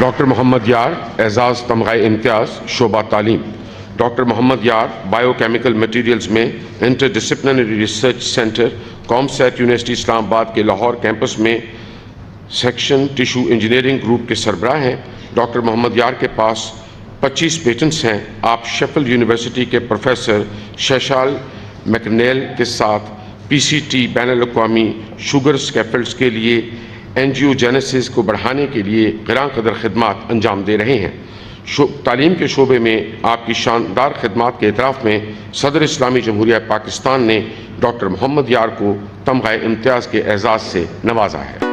Doctor Muhammad یار اعزاز تمغہ امتیاز شعبہ تعلیم۔ Doctor Muhammad Yar bio chemical materials میں inter disciplinary research centre COMSATS university Islamabad کے لاہور کیمپس میں سیکشن ٹیشو انجینئرنگ گروپ کے سربراہ ہیں۔ ڈاکٹر محمد یار کے پاس 25 پیٹنٹس ہیں۔ آپ شیفیلڈ یونیورسٹی کے پروفیسر شیشال میکنیل کے ساتھ PCT بین الاقوامی شوگر اسکیپلڈز کے لیے اینجیوجینیسس کو بڑھانے کے لیے گراں قدر خدمات انجام دے رہے ہیں۔ تعلیم کے شعبے میں آپ کی شاندار خدمات کے اعتراف میں صدر اسلامی جمہوریہ پاکستان نے ڈاکٹر محمد یار کو تمغہ امتیاز کے اعزاز سے نوازا ہے۔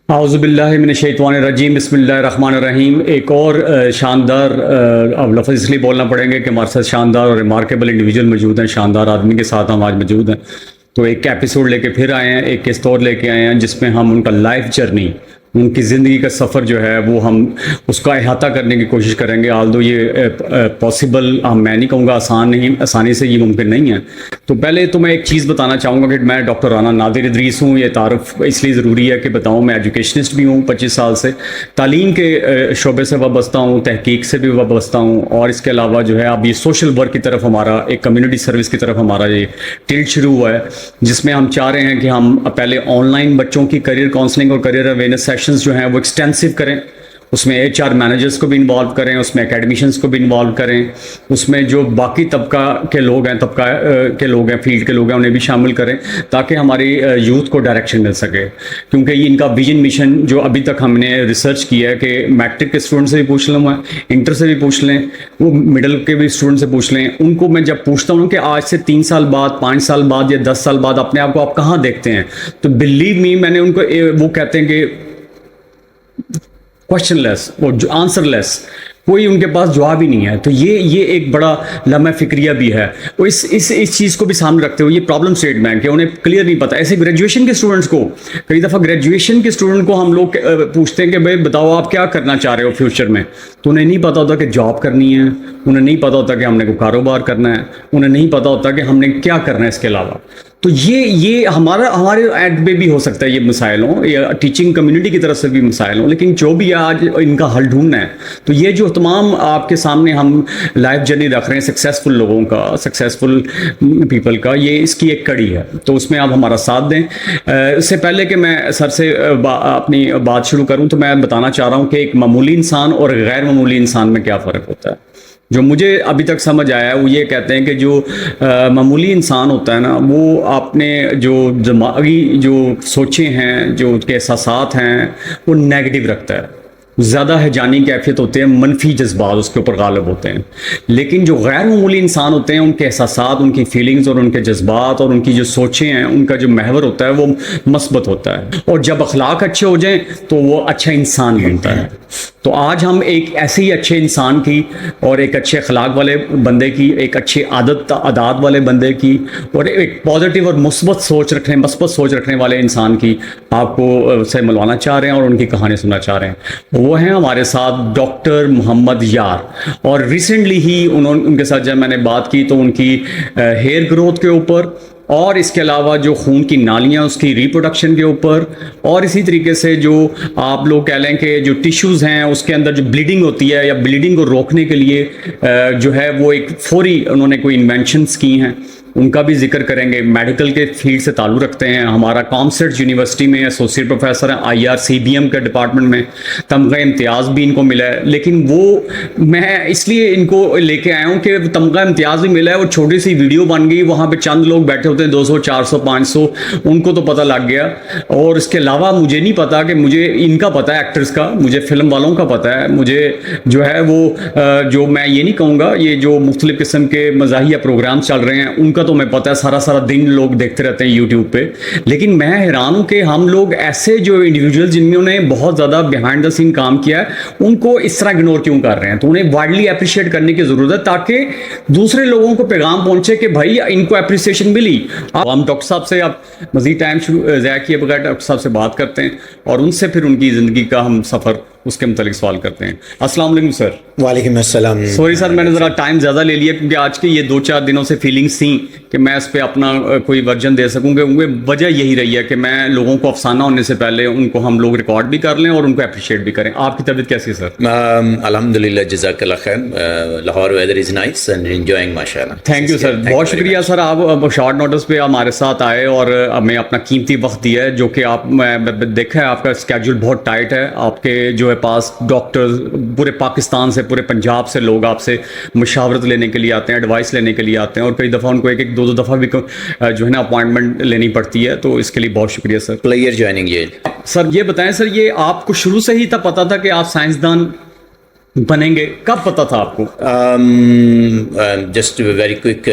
اعوذ باللہ من الشیطان الرجیم، بسم اللہ الرحمن الرحیم۔ ایک اور شاندار اب لفظ اس لیے بولنا پڑیں گے کہ ہمارے ساتھ شاندار اور ریمارکیبل انڈیویجول موجود ہیں، شاندار آدمی کے ساتھ ہم آج موجود ہیں۔ تو ایک ایپیسوڈ لے کے پھر آئے ہیں، ایک قسط اور لے کے آئے ہیں جس میں ہم ان کا لائف جرنی، ان کی زندگی کا سفر جو ہے وہ ہم اس کا احاطہ کرنے کی کوشش کریں گے۔ آلدو یہ پاسبل میں نہیں کہوں گا آسانی سے یہ ممکن نہیں ہے۔ تو پہلے تو میں ایک چیز بتانا چاہوں گا کہ میں ڈاکٹر رانا نادر ادریس ہوں۔ یہ تعارف اس لیے ضروری ہے کہ بتاؤں، میں ایجوکیشنسٹ بھی ہوں، 25 سال سے تعلیم کے شعبے سے وابستہ ہوں، تحقیق سے بھی وابستہ ہوں، اور اس کے علاوہ جو ہے اب یہ سوشل ورک کی طرف ہمارا ایک کمیونٹی سروس کی طرف ہمارا یہ ٹلٹ شروع ہوا ہے، جس میں ہم چاہ رہے ہیں کہ ہم پہلے آن لائن بچوں کی کریئر کاؤنسلنگ اور کریئر اویئرنیس سیشنز جو ہیں وہ ایکسٹینسو کریں، اس میں HR مینیجرز کو بھی انوالو کریں، اس میں اکیڈمیشنز کو بھی انوالو کریں، اس میں جو باقی طبقہ کے لوگ ہیں، فیلڈ کے لوگ ہیں، انہیں بھی شامل کریں تاکہ ہماری یوتھ کو ڈائریکشن مل سکے۔ کیونکہ یہ ان کا ویژن مشن جو ابھی تک ہم نے ریسرچ کیا ہے کہ میٹرک کے اسٹوڈنٹ سے بھی پوچھ لوں، انٹر سے بھی پوچھ لیں، وہ مڈل کے بھی اسٹوڈنٹ سے پوچھ لیں، ان کو میں جب پوچھتا ہوں کہ آج سے 3 سال بعد، 5 سال بعد یا 10 سال بعد اپنے آپ کو آپ کہاں دیکھتے ہیں، تو بلیو می، میں نے ان کو وہ کہتے ہیں کہ کوشچن لیس اور آنسر لیس، کوئی ان کے پاس جواب ہی نہیں ہے۔ تو یہ ایک بڑا لمحہ فکریہ بھی ہے، وہ اس چیز کو بھی سامنے رکھتے ہوئے یہ پرابلم اسٹیٹمنٹ کہ انہیں کلیئر نہیں پتہ۔ ایسے گریجویشن کے اسٹوڈنٹس کو، کئی دفعہ گریجویشن کے اسٹوڈنٹ کو ہم لوگ پوچھتے ہیں کہ بھائی بتاؤ آپ کیا کرنا چاہ رہے ہو فیوچر میں، تو انہیں نہیں پتہ ہوتا کہ جاب کرنی ہے، انہیں نہیں پتہ ہوتا کہ ہم نے کوئی کاروبار کرنا ہے، انہیں نہیں پتہ ہوتا کہ ہم نے کیا کرنا ہے اس کے علاوہ۔ تو یہ ہمارے ایڈ پہ بھی ہو سکتا ہے یہ مسائل ہوں، یا ٹیچنگ کمیونٹی کی طرف سے بھی مسائل ہوں، لیکن جو بھی آج ان کا حل ڈھونڈنا ہے، تو یہ جو تمام آپ کے سامنے ہم لائف جرنی رکھ رہے ہیں سکسیزفل لوگوں کا، سکسیزفل پیپل کا، یہ اس کی ایک کڑی ہے، تو اس میں آپ ہمارا ساتھ دیں۔ اس سے پہلے کہ میں سر سے اپنی بات شروع کروں تو میں بتانا چاہ رہا ہوں کہ ایک معمولی انسان اور غیر معمولی انسان میں کیا فرق ہوتا ہے۔ جو مجھے ابھی تک سمجھ آیا ہے وہ یہ کہتے ہیں کہ جو معمولی انسان ہوتا ہے نا، وہ اپنے جو دماغی جو سوچیں ہیں، جو اس کے احساسات ہیں، وہ نیگیٹو رکھتا ہے، زیادہ ہیجانی کیفیت ہوتے ہیں، منفی جذبات اس کے اوپر غالب ہوتے ہیں۔ لیکن جو غیر معمولی انسان ہوتے ہیں، ان کے احساسات، ان کی فیلنگز اور ان کے جذبات اور ان کی جو سوچیں ہیں، ان کا جو محور ہوتا ہے وہ مثبت ہوتا ہے، اور جب اخلاق اچھے ہو جائیں تو وہ اچھا انسان بنتا ہے۔ تو آج ہم ایک ایسے ہی اچھے انسان کی اور ایک اچھے اخلاق والے بندے کی، ایک اچھے عادات والے بندے کی، اور ایک پازیٹیو اور مثبت سوچ رکھنے والے انسان کی آپ کو سے ملوانا چاہ رہے ہیں اور ان کی کہانی سننا چاہ رہے ہیں۔ وہ ہیں ہمارے ساتھ ڈاکٹر محمد یار، اور ریسنٹلی ہی ان کے ساتھ جب میں نے بات کی تو ان کی ہیئر گروتھ کے اوپر، اور اس کے علاوہ جو خون کی نالیاں اس کی ریپروڈکشن کے اوپر، اور اسی طریقے سے جو آپ لوگ کہہ لیں کہ جو ٹیشوز ہیں اس کے اندر جو بلیڈنگ ہوتی ہے یا بلیڈنگ کو روکنے کے لیے جو ہے وہ ایک فوری انہوں نے کوئی انوینشنز کی ہیں، ان کا بھی ذکر کریں گے. میڈیکل کے فیلڈ سے تعلق رکھتے ہیں, ہمارا کامسٹ یونیورسٹی میں ایسوسیٹ پروفیسر ہیں, IRCBM کے ڈپارٹمنٹ میں تمغہ امتیاز بھی ان کو ملا ہے. لیکن وہ میں اس لیے ان کو لے کے آیا ہوں کہ تمغہ امتیاز بھی ملا ہے, وہ چھوٹی سی ویڈیو بن گئی, وہاں پہ چند لوگ بیٹھے ہوتے ہیں 200 400 500, ان کو تو پتہ لگ گیا. اور اس کے علاوہ مجھے نہیں پتا کہ مجھے ان کا پتہ ہے ایکٹرز کا, مجھے فلم والوں کا پتہ ہے, مجھے جو ہے وہ جو میں یہ نہیں کہوں گا یہ جو مختلف قسم کے مزاحیہ پروگرام چل رہے ہیں ان کا تو میں پتہ ہے, سارا دن لوگ دیکھتے رہتے ہیں یوٹیوب پہ. لیکن میں حیران ہوں کہ ہم لوگ ایسے جو انڈیویجول جنہوں نے بہت زیادہ بیہائنڈ دا سین کام کیا ہے ان کو اس طرح اگنور کیوں کر رہے ہیں. تو انہیں وائڈلی اپریشیٹ کرنے کی ضرورت ہے تاکہ دوسرے لوگوں کو پیغام پہنچے کہ بھائی ان کو اپریسیشن ملی. ہم ڈاکٹر صاحب سے اب مزید ٹائم ضائع کیے بغیر ڈاکٹر صاحب سے بات کرتے ہیں اور ان سے پھر ان کی زندگی کا ہم سفر اس کے متعلق سوال کرتے ہیں. السلام علیکم سر. وعلیکم السلام. سوری سر میں نے ذرا ٹائم زیادہ لے لیا کیونکہ آج کے یہ 2-4 دنوں سے فیلنگس تھیں کہ میں اس پہ اپنا کوئی ورژن دے سکوں گا. وجہ یہی رہی ہے کہ میں لوگوں کو افسانہ ہونے سے پہلے ان کو ہم لوگ ریکارڈ بھی کر لیں اور ان کو اپریشیٹ بھی کریں. آپ کی طبیعت کیسی ہے سر؟ الحمدللہ جزاک اللہ خیر. Lahore weather is nice and enjoying ماشاءاللہ. تھینک یو سر, بہت شکریہ سر. آپ شارٹ نوٹس پہ ہمارے ساتھ آئے اور ہمیں اپنا قیمتی وقت دیا ہے جو کہ آپ دیکھا ہے آپ کا اسکیجول بہت ٹائٹ ہے. آپ کے جو ہے پاس ڈاکٹر پورے پاکستان سے پورے پنجاب سے لوگ آپ سے مشاورت لینے کے لیے آتے ہیں, ایڈوائس لینے کے لیے آتے ہیں اور کئی دفعہ ان کو 1-2 دفعہ بھی جو ہے نا اپوائنٹمنٹ لینی پڑتی ہے. تو اس کے لیے بہت شکریہ سر. پلیئر جوائننگ یہ سر یہ بتائیں سر, یہ آپ کو شروع سے ہی تھا پتا تھا کہ آپ سائنسدان بنیں گے؟ کب پتا تھا آپ کو؟ Just very quick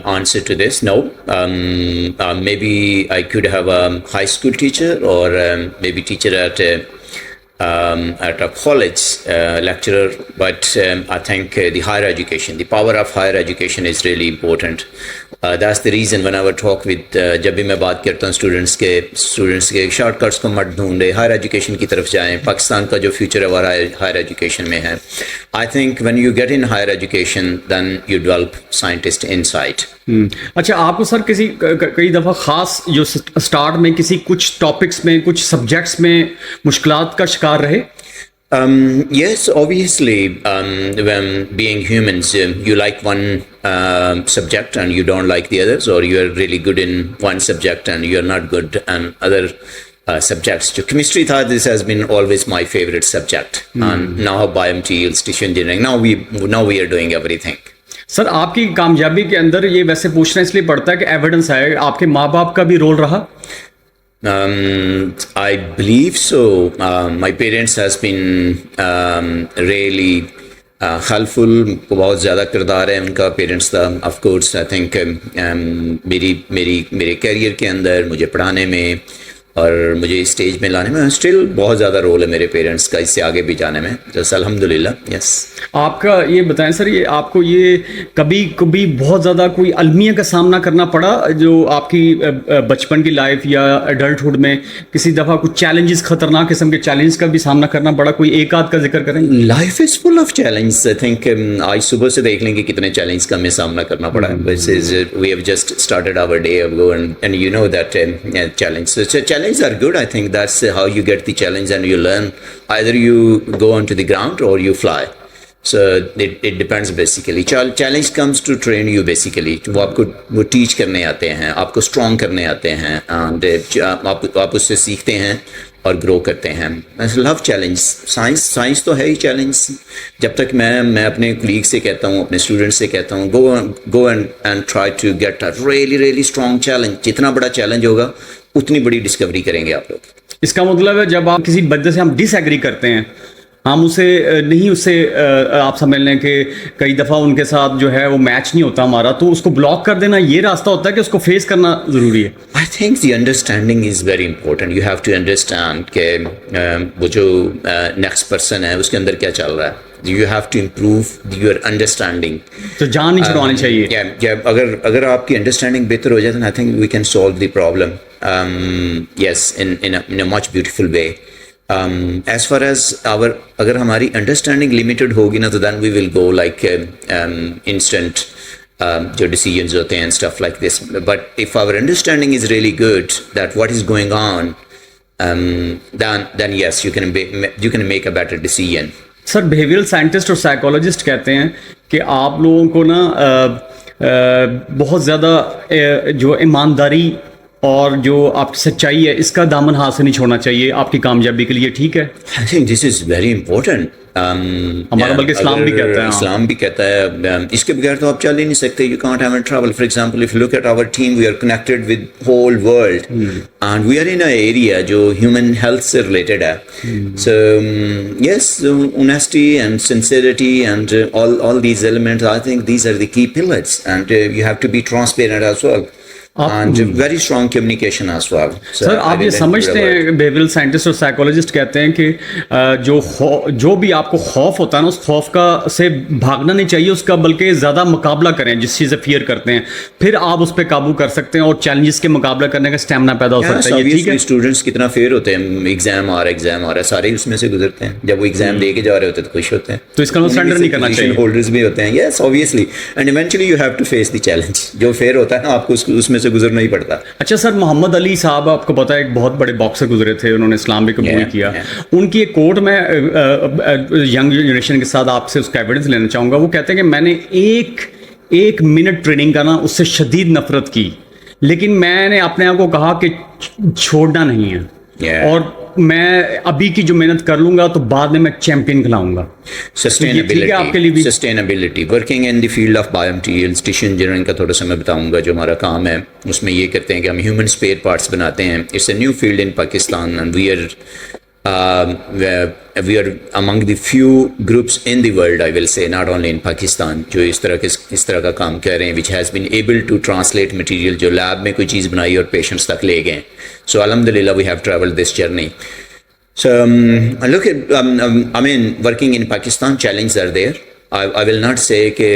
answer to this. No, may be I could have a high school teacher اور may be teacher at a college lecturer, but I think the higher education, the power of higher education is really important. That's the reason whenever I talk with جب بھی میں بات کرتا ہوں students کے short cuts کو مت ڈھونڈے, higher education کی طرف جائیں. پاکستان کا جو فیوچر ہے وہ ہائر ایجوکیشن میں ہے. I think when you get in higher education then you develop scientist insight. اچھا, آپ کو سر کئی دفعہ خاص جو اسٹارٹ میں کچھ ٹاپکس میں کچھ سبجیکٹس میں مشکلات کا شکار رہے؟ Yes, obviously, when being humans, you like one subject and you don't like the others, or you are really good in one subject and you are not good in other subjects. So chemistry tha, this has been always my favorite subject. And now biomaterials, tissue engineering, now we are doing everything. سر آپ کی کامیابی کے اندر یہ ویسے پوچھنا اس لیے پڑتا ہے کہ ایویڈنس ہے, آپ کے ماں باپ کا بھی رول رہا؟ I believe so. My parents has been really helpful. بہت زیادہ کردار ہے ان کا پیرنٹس کا. آف کورس آئی تھنک میرے کیریئر کے اندر مجھے پڑھانے میں اور مجھے اسٹیج میں لانے میں اسٹل بہت زیادہ رول ہے میرے پیرنٹس کا, اس سے آگے بھی جانے میں. جس الحمد للہ. یس. آپ کا یہ بتائیں سر, یہ آپ کو یہ کبھی بہت زیادہ کوئی المیہ کا سامنا کرنا پڑا جو آپ کی بچپن کی لائف یا ایڈلٹہڈ میں کسی دفعہ کچھ چیلنجز, خطرناک قسم کے چیلنجز کا بھی سامنا کرنا پڑا؟ کوئی ایک آدھ کا ذکر کریں. Life is full of challenges. I think آج صبح سے دیکھ لیں کہ کتنے چیلنجز کا ہمیں سامنا کرنا پڑا. We have just started our day and you know that challenges are good. I think that's how you get the challenge and you learn. Either you go onto the ground or you fly. So it depends basically. Challenge comes to train you basically. وہ آپ کو teach کرنے آتے ہیں, آپ کو strong کرنے آتے ہیں, and آپ اس سے سیکھتے ہیں اور grow کرتے ہیں. I love challenge. Science تو ہے ہی challenge. جب تک میں اپنے colleague سے کہتا ہوں, اپنے students سے کہتا ہوں, go and try to get a really really strong challenge. جتنا بڑا challenge ہوگا اتنی بڑی ڈسکوری کریں گے آپ لوگ. اس کا مطلب ہے جب آپ کسی بندے سے ہم ڈس ایگری کرتے ہیں, ہم اسے آپ سمجھ لیں کہ کئی دفعہ ان کے ساتھ جو ہے وہ میچ نہیں ہوتا ہمارا, تو اس کو بلاک کر دینا یہ راستہ ہوتا ہے کہ اس کو فیس کرنا ضروری ہے. I think the understanding is very important. You have to understand کہ وہ جو نیکسٹ پرسن ہے اس کے اندر کیا چل رہا ہے. You have to improve your understanding. تو جان نہیں چھڑوانی چاہیے. اگر آپ کی انڈرسٹینڈنگ بہتر ہو جائے تو I think we can solve the problem. Yes, in a much beautiful way. As far as اگر ہماری انڈرسٹینڈنگ لمیٹڈ ہوگی نا تو then we will go like instant جو decisions ہوتے ہیں and stuff like this. But if our understanding is really good that what is going on, then yes, you can make a better decision. Sir behavioural scientist اور psychologist کہتے ہیں کہ آپ لوگوں کو نا بہت زیادہ جو ایمانداری اور جو آپ کی سچائی ہے اس کا دامن ہاتھ سے نہیں چھوڑنا چاہیے آپ کی کامیابی کے لیے, ٹھیک ہے؟ I think this is very important. ہمارا بلکہ اسلام بھی کہتا ہے, اسلام بھی کہتا ہے اس کے بغیر تو آپ چل ہی نہیں سکتے. You can't have travel. For example, if you look at our team, we are connected with whole world, and we are in an area جو human health سے related ہے. So yes, honesty and sincerity and all these elements, I think these are the key pillars, and you have to be transparent as well. And very strong communication as well. سر آپ یہ سمجھتے ہیں, behavioural scientist اور psychologist کہتے ہیں کہ جو بھی آپ کو خوف ہوتا ہے نا, اس خوف کا سے بھاگنا نہیں چاہیے اس کا, بلکہ زیادہ مقابلہ کریں جس چیز سے فیئر کرتے ہیں, پھر آپ اس پہ قابو کر سکتے ہیں اور چیلنجز کے مقابلہ کرنے کا اسٹیمنا پیدا ہو سکتا ہے. یہ ٹھیک ہے؟ اسٹوڈنٹس کتنا فیئر ہوتے ہیں, ایگزام آ رہا ہے سارے اس میں سے گزرتے ہیں. جب وہ ایگزام دے کے جا رہے ہوتے ہیں تو خوش ہوتے ہیں, تو اس کا سرنڈر نہیں کرنا چاہیے. ہولڈرز بھی ہوتے ہیں, یس obviously, and eventually you have to face the challenge. جو فیئر ہوتا ہے نا آپ کو اس میں سے گزرنا ہی پڑتا. اچھا سر, محمد علی صاحب آپ کو پتا ہے ایک بہت بڑے باکسر گزرے تھے, انہوں نے اسلام بھی قبول کیا. ان کی ایک کوٹ میں ینگ جنریشن کے ساتھ آپ سے اس کا ایویڈنس لینا چاہوں گا. وہ کہتے ہیں کہ میں نے ایک منٹ ٹریننگ کا نا اس سے شدید نفرت کی, لیکن میں نے اپنے آپ کو کہا کہ چھوڑنا نہیں ہے, اور میں ابھی کی جو محنت کر لوں گا تو بعد میں چیمپئن کھلاؤں گا. Sustainability working in the field of bio materials, tissue engineering کا تھوڑا سا میں بتاؤں گا جو ہمارا کام ہے. اس میں یہ کرتے ہیں کہ ہم ہیومن اسپیئر پارٹس بناتے ہیں. It's a new field in Pakistan, and we are among the few groups in the world, I will say, not only in Pakistan, جو اس طرح کا کام کر رہے ہیں, which has been able to translate material, جو lab میں کوئی چیز بنائی اور پیشنٹس تک لے گئے. So alhamdulillah we have traveled this journey. So look at I mean working in Pakistan, challenges are there. I will not say کہ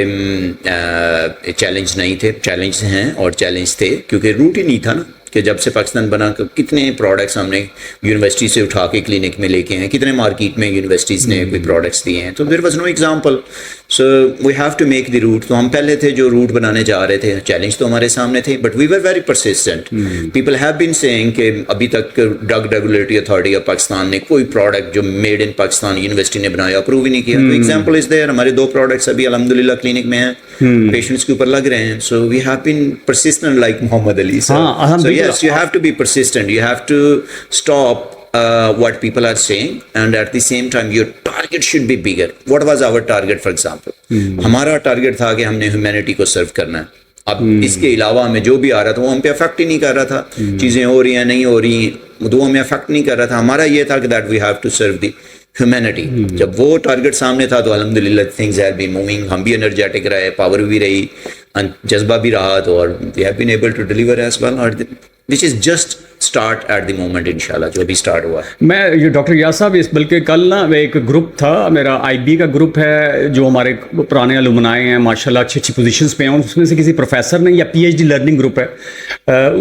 چیلنج نہیں تھے, چیلنج ہیں اور چیلنج تھے کیونکہ روٹ ہی نہیں تھا نا, کہ جب سے پاکستان بنا کتنے پروڈکٹس ہم نے یونیورسٹی سے اٹھا کے کلینک میں لے کے ہیں, کتنے مارکیٹ میں یونیورسٹیز نے کوئی پروڈکٹس دیے ہیں. تو there was no example. So we have to make the route. تو ہم پہلے تھے جو روٹ بنانے جا رہے تھے, چیلنج تو ہمارے سامنے تھے, but we were very persistent. People have been saying کہ ابھی تک drug regulatory authority of Pakistan نے کوئی پروڈکٹ جو میڈ ان پاکستان یونیورسٹی نے بنایا اپروو ہی نہیں کیا. تو ایگزامپل از دیئر, ہمارے 2 پروڈکٹس ابھی الحمدللہ کلینک میں ہیں, پیشنٹس کے اوپر لگ رہے ہیں. So we have been persistent like Muhammad Ali. So yes, you have to be persistent. You have to stop what people are saying, and at the same time your target should be bigger. What was our target, for example? ہمارا target تھا کہ ہم نے humanity کو سرو کرنا ہے. اب اس کے علاوہ ہمیں جو بھی آ رہا تھا وہ ہم پہ افیکٹ ہی نہیں کر رہا تھا. چیزیں ہو رہی ہیں نہیں ہو رہی ہیں وہ ہمیں افیکٹ نہیں کر رہا تھا. ہمارا یہ تھا کہ that we have to serve the humanity. جب وہ ٹارگیٹ سامنے تھا تو الحمدللہ تھنگز ہیو بین موونگ. ہم بھی انرجیٹک رہے, پاور بھی رہی, جذبہ بھی رہا, تو اور we have been able to deliver as well, اور which is just start at the moment انشاءاللہ, جو بھی اسٹارٹ ہوا. میں یہ ڈاکٹر ریاض صاحب, اس بلکہ کل نا ایک گروپ تھا میرا, آئی بی کا گروپ ہے, جو ہمارے پرانے علمنائے ہیں ماشاءاللہ, اچھی اچھی پوزیشنز پہ ہیں. اس میں سے کسی پروفیسر نے, یا P H D learning group ہے,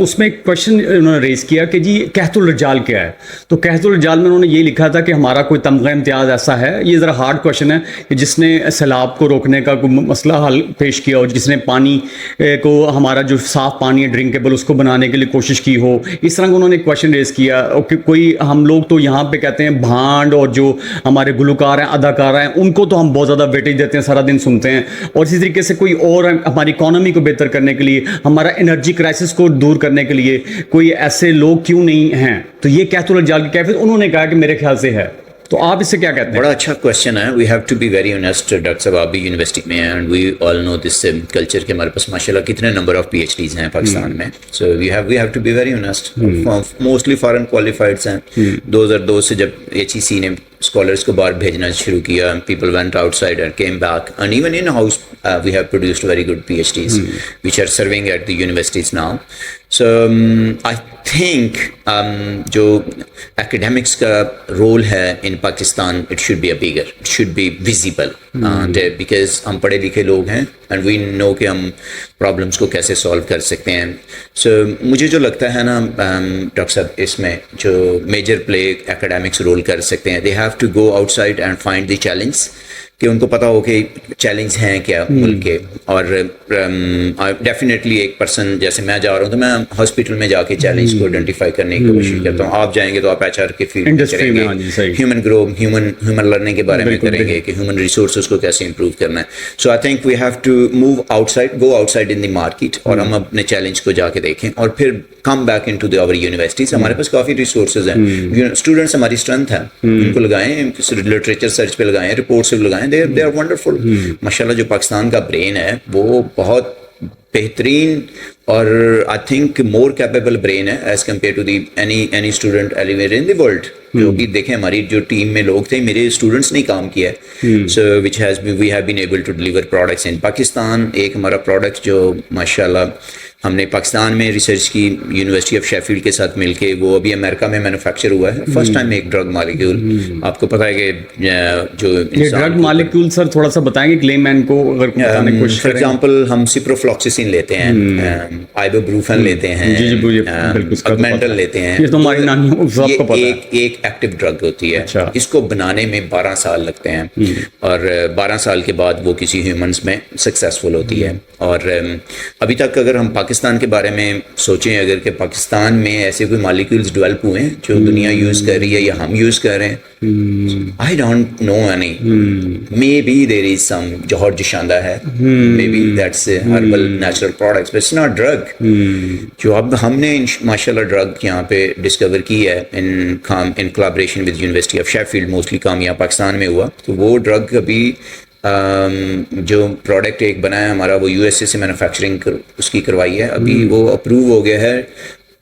اس میں ایک کویشچن انہوں نے ریز کیا کہ جی کہت الرجال کیا ہے. تو کہت الرجال میں انہوں نے یہ لکھا تھا کہ ہمارا کوئی تمغہ امتیاز ایسا ہے. یہ ذرا ہارڈ کویشچن ہے کہ جس نے سیلاب کو روکنے کا کوئی مسئلہ حل پیش کیا ہو, جس نے پانی کو, ہمارا جو صاف پانی ہے ڈرنکیبل, اس کو بنانے کے لیے کوشش کی ہو. اس طرح انہوں نے کویشچن ریز کیا. کوئی ہم لوگ تو یہاں پہ کہتے ہیں بھانڈ, اور جو ہمارے گلوکار ہیں, اداکار ہیں, ان کو تو ہم بہت زیادہ ویٹیج دیتے ہیں, سارا دن سنتے ہیں. اور اسی طریقے سے کوئی اور ہماری اکانومی کو بہتر کرنے کے لیے, ہمارا انرجی کرائسس کو دور کرنے کے لیے کوئی ایسے لوگ کیوں نہیں ہیں. تو یہ کہت الرجال کی کیفیت انہوں نے کہا کہ میرے خیال سے ہے. تو آپ اس سے کیا کہتے ہیں؟ بڑا اچھا کویشچن ہے. We have to be very honest. Doctor صاحب آپ بھی یونیورسٹی میں ہیں, and we all know this culture کہ ہمارے پاس ماشاء اللہ کتنے number of P H Ds ہیں پاکستان میں. So we have to be very honest. Mostly foreign qualifieds ہیں. 2002 سے جب ایچ ای سی نے اسکالرس کو باہر بھیجنا شروع کیا, people went outside and came back, and even in house we have produced very good P H Ds which are serving at the universities now. So I think جو academics کا role ہے in Pakistan, it should be a bigger, it should be visible, because ہم پڑھے لکھے لوگ ہیں, and we نو کہ ہم پرابلمس کو کیسے سالو کر سکتے ہیں. سو مجھے جو لگتا ہے نا ڈاکٹر صاحب, اس میں جو میجر پلے ایکڈیمکس رول کر سکتے ہیں, they have to go outside and find the challenge. کہ ان کو پتہ ہو کہ چیلنج ہیں کیا ملک کے. اور ڈیفینیٹلی ایک پرسن جیسے میں جا رہا ہوں تو میں ہاسپٹل میں جا کے چیلنج کو آئیڈینٹیفائی کرنے کی کوشش کرتا ہوں. آپ جائیں گے تو آپ ایچ آر کے فیلڈ میں کریں گے, ہیومن گرو ہیومن لرننگ کے بارے میں کریں گے کہ ہیومن ریسورسز کو کیسے امپروو کرنا ہے. So I think we have to move outside, go outside in the market, اور ہم اپنے چیلنج کو جا کے دیکھیں اور پھر come back into our universities. ہمارے پاس کافی ریسورسز ہیں, اسٹوڈنٹس ہماری اسٹرینتھ ہے, ان کو لگائیں, لٹریچر سرچ پہ لگائیں, رپورٹس پہ لگائیں, دے آر ونڈرفل. ماشاء اللہ جو پاکستان کا برین ہے وہ بہت بہترین اور I think more capable brain ہے as compare to the any student ایلیویئر ان دی ورلڈ. جو بھی دیکھیں ہماری جو ٹیم میں لوگ تھے میرے اسٹوڈنٹس نے کام کیا ہے, so which has we have been able to deliver products in Pakistan. ایک ہمارا پروڈکٹ جو ماشاء اللہ ہم نے پاکستان میں ریسرچ کی یونیورسٹی آف شیفیلڈ کے ساتھ مل کے, وہ ابھی امریکہ میں مینوفیکچر ہوا ہے فرسٹ ٹائم ایک ڈرگ مالیکیول. آپ کو پتہ ہے کہ جو ڈرگ مالیکیول سر تھوڑا سا بتائیں گے کلے مین کو اگر بتانے کی کوشش فار ایگزامپل ہم سپروفلوکسیسن لیتے ہیں, آئبوبروفن لیتے ہیں, اگمنٹل لیتے ہیں. یہ ایک ایکٹیو ڈرگ ہوتی ہے, اس کو بنانے میں 12 سال لگتے ہیں اور 12 سال کے بعد وہ کسی ہیومنس میں سکسیزفل ہوتی ہے. اور ابھی تک اگر ہم پاکستان کے بارے میں سوچیں اگر کہ پاکستان میں ایسے کوئی مالیکولز ڈیولپ ہوئے ہیں جو دنیا یوز کر رہی ہے یا ہم یوز کر رہے ہیں, I don't know any. Maybe there is some جوہر جشاندہ ہے, maybe that's a herbal natural products, but it's not drug. جو اب ہم نے ماشاءاللہ ڈرگ یہاں پہ ڈسکور کی ہے in collaboration with University of Sheffield, mostly کام یہاں پاکستان میں ہوا. تو وہ ڈرگ ابھی جو پروڈکٹ ایک بنا ہے ہمارا وہ USA سے مینوفیکچرنگ اس کی کروائی ہے, ابھی وہ اپروو ہو گیا ہے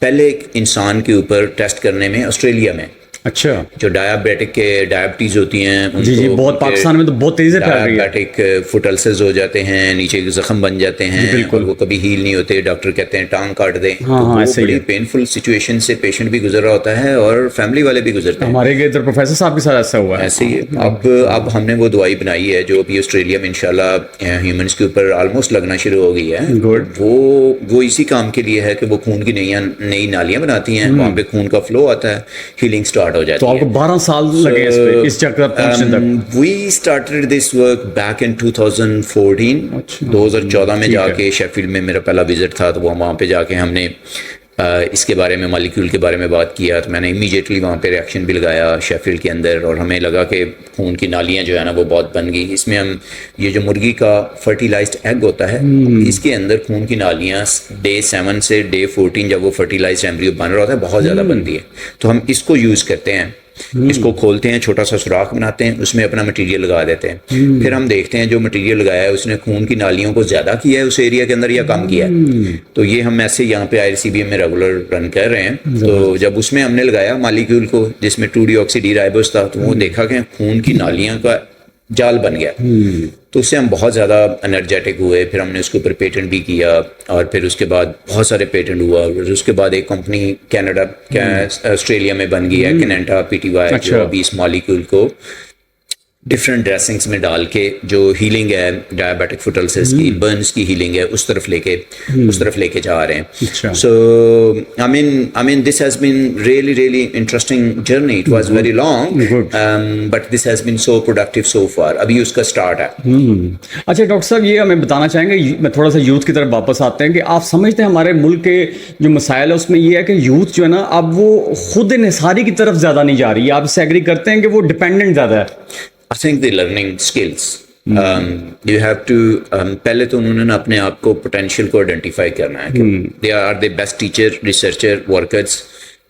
پہلے ایک انسان کے اوپر ٹیسٹ کرنے میں آسٹریلیا میں. اچھا, جو ڈائبٹیز ہوتی ہیں جی بہت پاکستان میں تو بہت تیزی سے پھیل رہی ہے. ڈائبیٹک فٹ السرز ہو جاتے ہیں, نیچے زخم بن جاتے ہیں اور وہ کبھی ہیل نہیں ہوتے, ڈاکٹر کہتے ہیں ٹانگ کاٹ دیں. وہ بڑی پینفل سچویشن سے پیشنٹ بھی گزر رہا ہوتا ہے اور فیملی والے بھی گزرتے ہیں. ہمارے ادھر پروفیسر صاحب کے ساتھ ایسا ہوا ہے. ایسے ہی اب ہم نے وہ دوائی بنائی ہے جو ابھی آسٹریلیا میں انشاءاللہ ہیومنس کے اوپر آلموسٹ لگنا شروع ہو گئی ہے. وہ اسی کام کے لیے ہے کہ وہ خون کی نئی نالیاں بناتی ہیں, وہاں پہ خون کا فلو آتا ہے, ہیلنگ سٹارٹ ہو جاتی ہے. 12 سال لگے اس چکر پہنچنے تک. We started this work back in 2014. 2014 میں جا کے شیفیلڈ میں میرا پہلا وزٹ تھا, تو وہاں پہ جا کے ہم نے اس کے بارے میں مالیکیول کے بارے میں بات کیا. تو میں نے امیجیٹلی وہاں پہ ریئیکشن بھی لگایا شیفیلڈ کے اندر, اور ہمیں لگا کہ خون کی نالیاں جو ہے نا وہ بہت بن گئی. اس میں ہم یہ جو مرغی کا فرٹیلائزڈ ایگ ہوتا ہے اس کے اندر خون کی نالیاں ڈے 7 سے ڈے 14 جب وہ فرٹیلائزڈ ایمبریو بن رہا ہوتا ہے بہت زیادہ بنتی ہے. تو ہم اس کو یوز کرتے ہیں, اس کو کھولتے ہیں, چھوٹا سا سوراخ بناتے ہیں, اس میں اپنا مٹیریل لگا دیتے ہیں. پھر ہم دیکھتے ہیں جو مٹیریل لگایا ہے اس نے خون کی نالیوں کو زیادہ کیا ہے اس ایریا کے اندر یا کم کیا ہے. تو یہ ہم ایسے یہاں پہ IRCBM میں ریگولر رن کر رہے ہیں. تو جب اس میں ہم نے لگایا مالیکیول کو جس میں 2-deoxy D-ribose تھا, تو وہ دیکھا کہ خون کی نالیاں کا جال بن گیا. تو اس سے ہم بہت زیادہ انرجیٹک ہوئے. پھر ہم نے اس کے اوپر پیٹنٹ بھی کیا, اور پھر اس کے بعد بہت سارے پیٹنٹ ہوا. اس کے بعد ایک کمپنی کینیڈا آسٹریلیا میں بن گئی ہے, کیننٹا PTY, جو ابھی اس مالیکول کو ڈفرینٹ ڈریسنگس میں ڈال کے جو ہیلنگ ہے ڈائبیٹک فٹ السرز کی, برنس کی ہیلنگ ہے, اس طرف لے کے جا رہے ہیں. سو I mean this has been really interesting journey. It was very long, but this has been so productive so far. ابھی اس کا اسٹارٹ ہے. اچھا ڈاکٹر صاحب, یہ ہمیں بتانا چاہیں گے, میں تھوڑا سا یوتھ کی طرف واپس آتے ہیں کہ آپ سمجھتے ہیں ہمارے ملک کے جو مسائل ہے اس میں یہ ہے کہ یوتھ جو ہے نا اب وہ خود انحصاری کی طرف زیادہ نہیں جا رہی ہے. آپ اس سے ایگری کرتے ہیں کہ وہ ڈپینڈنٹ زیادہ ہے؟ I think the learning skills. You have to پہلے تو انہوں نے اپنے آپ کو پوٹینشیل کو آئیڈینٹیفائی کرنا ہے کہ they are the best teacher, researcher, workers,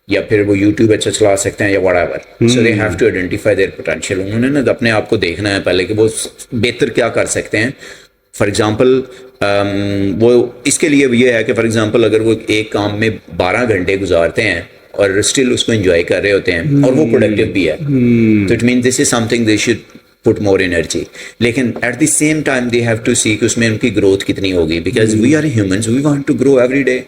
یا پھر وہ YouTube اچھا چلا سکتے ہیں یا whatever. So they have to identify their potential. انہوں نے اپنے آپ کو دیکھنا ہے پہلے کہ وہ بہتر کیا کر سکتے ہیں. فار ایگزامپل وہ اس کے لیے یہ ہے کہ فار ایگزامپل اگر وہ ایک کام میں 12 گھنٹے گزارتے ہیں اور اسٹل اس کو انجوائے کر رہے ہوتے ہیں اور وہ پروڈکٹیو بھی ہے, تو it means this is something they should put more energy. لیکن at the same time they have to see کہ اس میں ان کی گروتھ کتنی ہوگی, because we are humans, we want to grow every day.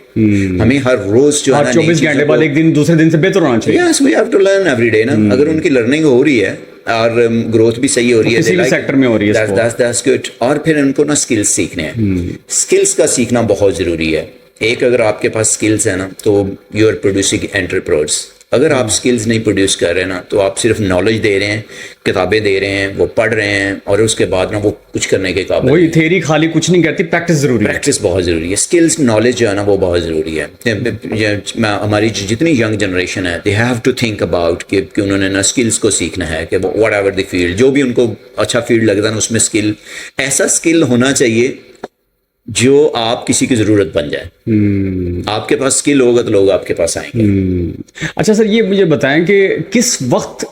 ہمیں ہر روز جو ہے 24 گھنٹے بعد ایک دن دوسرے دن سے بہتر ہونا چاہیے. Yes, we have to learn every day نا. اگر ان کی لرننگ ہو رہی ہے اور گروتھ بھی صحیح ہو رہی ہے, کسی بھی سیکٹر میں ہو رہی ہے, that's good. اور پھر ان کو نا اسکلس سیکھنے ہیں. اسکلس کا سیکھنا بہت ضروری ہے. ایک اگر آپ کے پاس اسکلس ہے نا تو یو آر پروڈیوسنگ انٹرپرینورز. اگر آپ سکلز نہیں پروڈیوس کر رہے نا تو آپ صرف نالج دے رہے ہیں, کتابیں دے رہے ہیں, وہ پڑھ رہے ہیں اور اس کے بعد نا وہ کچھ کرنے کے قابل. وہی تھیری خالی کچھ نہیں کرتی, پریکٹس ضروری ہے. پریکٹس بہت ضروری ہے. اسکلز نالج جو ہے نا وہ بہت ضروری ہے. ہماری جتنی ینگ جنریشن ہے they have to think about کہ انہوں نے نا اسکلس کو سیکھنا ہے, کہ واٹ ایور دی فیلڈ, جو بھی ان کو اچھا فیلڈ لگتا ہے نا اس میں اسکل, ایسا اسکل ہونا چاہیے جو آپ کسی کی ضرورت بن جائے. آپ کے پاس اسکل ہوگا تو لوگ آپ کے پاس آئیں گے. اچھا سر, یہ مجھے بتائیں کہ کس وقت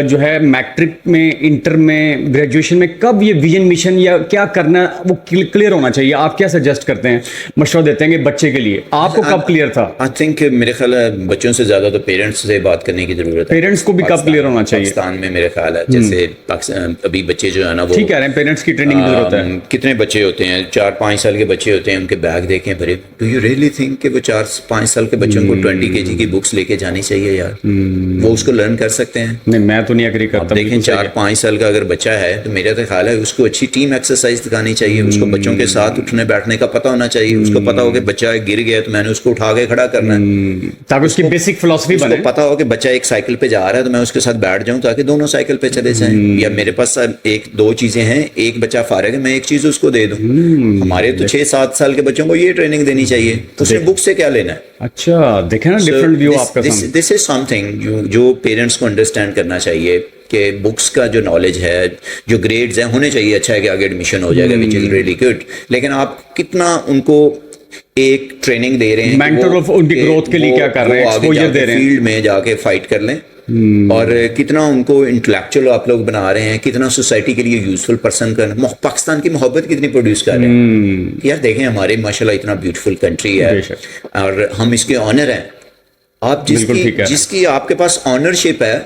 جو ہے میٹرک میں, انٹر میں, گریجویشن میں, کب یہ ویژن مشن یا کیا کرنا وہ کلیئر ہونا چاہیے؟ آپ کیا سجیسٹ کرتے ہیں, مشورہ دیتے ہیں کہ بچے کے لیے آپ کو کب کلیئر تھا؟ آئی تھنک میرے خیال ہے بچوں سے زیادہ تو پیرنٹس سے بات کرنے کی ضرورت ہے. پیرنٹس کو بھی کب کلیئر ہونا چاہیے پاکستان میں؟ میرے خیال ہے جیسے ابھی بچے جو ہے نا وہ ٹھیک کہہ رہے ہیں, پیرنٹس کی ٹریننگ کی ضرورت ہے. کتنے بچے ہوتے ہیں 4-5 سال کے بچے ہوتے ہیں, ان کے بیگ دیکھیں بھرے. ڈو یو ریئلی تھنک کہ وہ 4-5 سال کے بچوں کو 20 kg کی بکس لے کے جانی چاہیے یار؟ وہ اس کو لرن کر سکتے ہیں؟ نہیں, میں تو نہیں ایگری کرتا. دیکھیں 4-5 سال کا اگر بچہ ہے تو میرا تو خیال ہے اس کو اچھی ٹیم ایکسرسائز دکھانی چاہیے, اس کو بچوں کے ساتھ اٹھنے بیٹھنے کا پتہ ہونا چاہیے, اس کو پتا ہو کہ بچہ گر گیا تو میں نے اس کو اٹھا کے کھڑا کرنا ہے, تاکہ اس کی بیسک فلسفی بنے. اس کو پتا ہو کہ بچہ ایک سائیکل پہ جا رہا ہے تو میں اس کے ساتھ بیٹھ جاؤں تاکہ دونوں سائیکل پہ چلے جائیں. یا میرے پاس 1-2 چیزیں ہیں, ایک بچہ فارغ ہے میں ایک چیز اس کو دے دوں. ہمارے تو 6-7 سال کے بچوں کو یہ ٹریننگ دینی چاہیے, اس نے بک سے کیا لینا ہے. اچھا دیکھیں نا, ڈفرنٹ ویو آپ کا. دس از سم تھنگ جو پیرنٹس کو انڈرسٹینڈ کرنا چاہیے کہ بکس کا جو نالج ہے, جو گریڈز ہیں ہونے چاہیے. اچھا ہے کہ آگے ایڈمیشن ہو جائے گا وچ از ریئلی گڈ, لیکن آپ کتنا ان کو ایک ٹریننگ دے رہے ہیں, مینٹر آف ان کی گروتھ کے لیے کیا کر رہے ہیں, ایکسپوجر دے رہے ہیں, فیلڈ میں جا کے فائٹ کر لیں, اور کتنا ان کو انٹلیکچوئل آپ لوگ بنا رہے ہیں, کتنا سوسائٹی کے لیے یوزفل پرسن کرنا. پاکستان کی محبت کتنی پروڈیوس کر رہے ہیں یار. دیکھیں ہمارے ماشاءاللہ اتنا بیوٹیفل کنٹری ہے اور ہم اس کے آنر ہیں. آپ جس کی آپ کے پاس آنرشپ ہے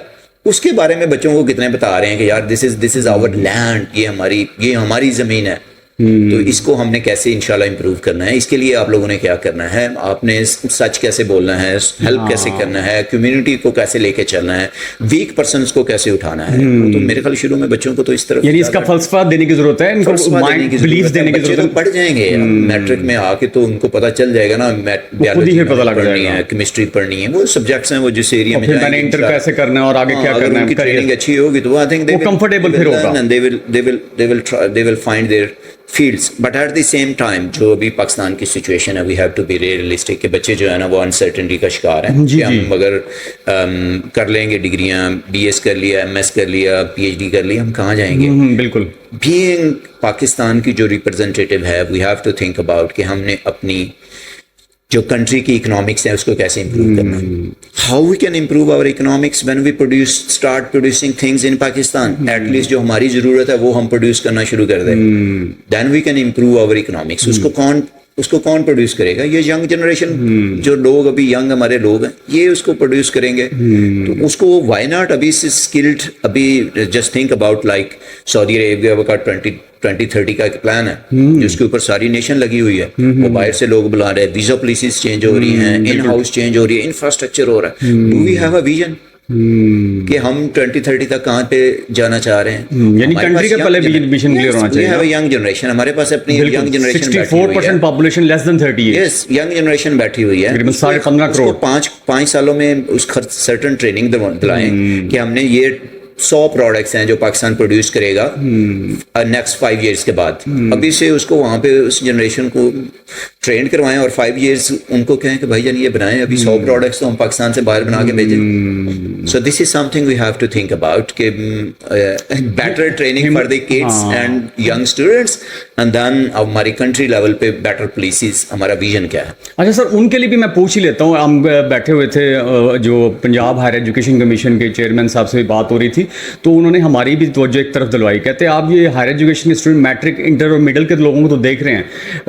اس کے بارے میں بچوں کو کتنے بتا رہے ہیں کہ یار دس از آور لینڈ, یہ ہماری زمین ہے. تو اس کو ہم نے کیسے انشاءاللہ امپروو کرنا ہے, اس کے لیے آپ لوگوں نے کیا کرنا ہے, آپ نے سچ کیسے بولنا ہے, ہیلپ کیسے کرنا ہے, کمیونٹی کو کیسے لے کے چلنا ہے, ویک پرسنس کو کیسے اٹھانا ہے. تو میرے خیال شروع میں بچوں کو تو اس طرف یعنی اس کا فلسفہ دینے کی ضرورت ہے, ان کو بلیف دینے کی ضرورت ہے. پڑھ جائیں گے میٹرک میں آ کے تو ان کو پتہ چل جائے گا نا, بیولوجی پڑھنی ہے, کیمسٹری پڑھنی ہے, وہ سبجیکٹس ہیں وہ جس ایریا میں جائیں گے, انٹر کیسے کرنا ہے اور آگے کیا کرنا ہے. ٹریننگ اچھی ہوگی تو آئی تھنک وہ کمفرٹیبل پھر ہوگا, they will find their fields. But at the same time جو ابھی پاکستان کی سچویشن ہے, we have to be realistic کہ بچے جو ہے نا وہ انسرٹنٹی کا شکار ہیں. کہ ہم اگر کر لیں گے ڈگریاں, BS کر لیا, MS کر لیا, PhD کر لیا, ہم کہاں جائیں گے؟ بالکل. being پاکستان کی جو ریپرزینٹیٹیو ہے, we have to think about کہ ہم نے اپنی جو کنٹری کی اکنامکس ہے اس کو کیسے امپروو کرنا ہے. How we can improve our economics when we start producing things in Pakistan. At least جو ہماری ضرورت ہے وہ ہم پروڈیوس کرنا شروع کر دیں, then we can improve our economics. اس کو کون پروڈیوس کرے گا؟ یہ ینگ جنریشن, جو لوگ ابھی ینگ ہمارے لوگ ہیں, یہ اس کو پروڈیوس کریں گے. تو اس کو وائی ناٹ ابھی سے اسکلڈ, ابھی جسٹ تھنک اباؤٹ لائک سعودی عربیہ کا 2030 کا ایک پلان ہے جس کے اوپر ساری نیشن لگی ہوئی ہے. وہ باہر سے لوگ بلا رہے ہیں, ویزا پالیسیز چینج ہو رہی ہیں, ان ہاؤس چینج ہو رہی ہے, انفراسٹرکچر ہو رہا ہے. Do we have a vision کہ ہم 2030 تک کہاں پہ جانا چاہ رہے ہیں؟ یعنی کنٹری کا پہلے ویژن کلیئر ہونا چاہیے. ینگ جنریشن, ہمارے پاس اپنی ینگ جنریشن 64% پاپولیشن لیس دین 30 ہے. یس, ینگ جنریشن بیٹھی ہوئی ہے. 15.5 کروڑ. 5 سالوں میں اس سرٹن ٹریننگ دلائیں کہ ہم نے یہ 100 پروڈکٹس ہیں جو پاکستان پروڈیوس کرے گا نیکسٹ 5 ایئرس کے بعد. ابھی سے اس کو وہاں پہ اس جنریشن کو ٹرین کروائیں اور 5 ایئرس ان کو کہیں کہ بھائی جان یہ بنائیں. ابھی 100 پروڈکٹس تو ہم پاکستان سے باہر بنا کے بھیجیں. So this is something we have to think about کہ better training for the kids and young students, and then ہماری کنٹری لیول پہ بیٹر پالیسیز. ہمارا ویژن کیا ہے؟ اچھا سر, ان کے لیے بھی میں پوچھ ہی لیتا ہوں. ہم بیٹھے ہوئے تھے, جو پنجاب ہائر ایجوکیشن کمیشن کے چیئرمین صاحب سے بات ہو رہی تھی, تو انہوں نے ہماری بھی توجہ ایک طرف دلوائی. کہتے ہیں آپ یہ ہائر ایجوکیشن کے اسٹوڈنٹ میٹرک, انٹر اور مڈل کے لوگوں کو تو دیکھ رہے ہیں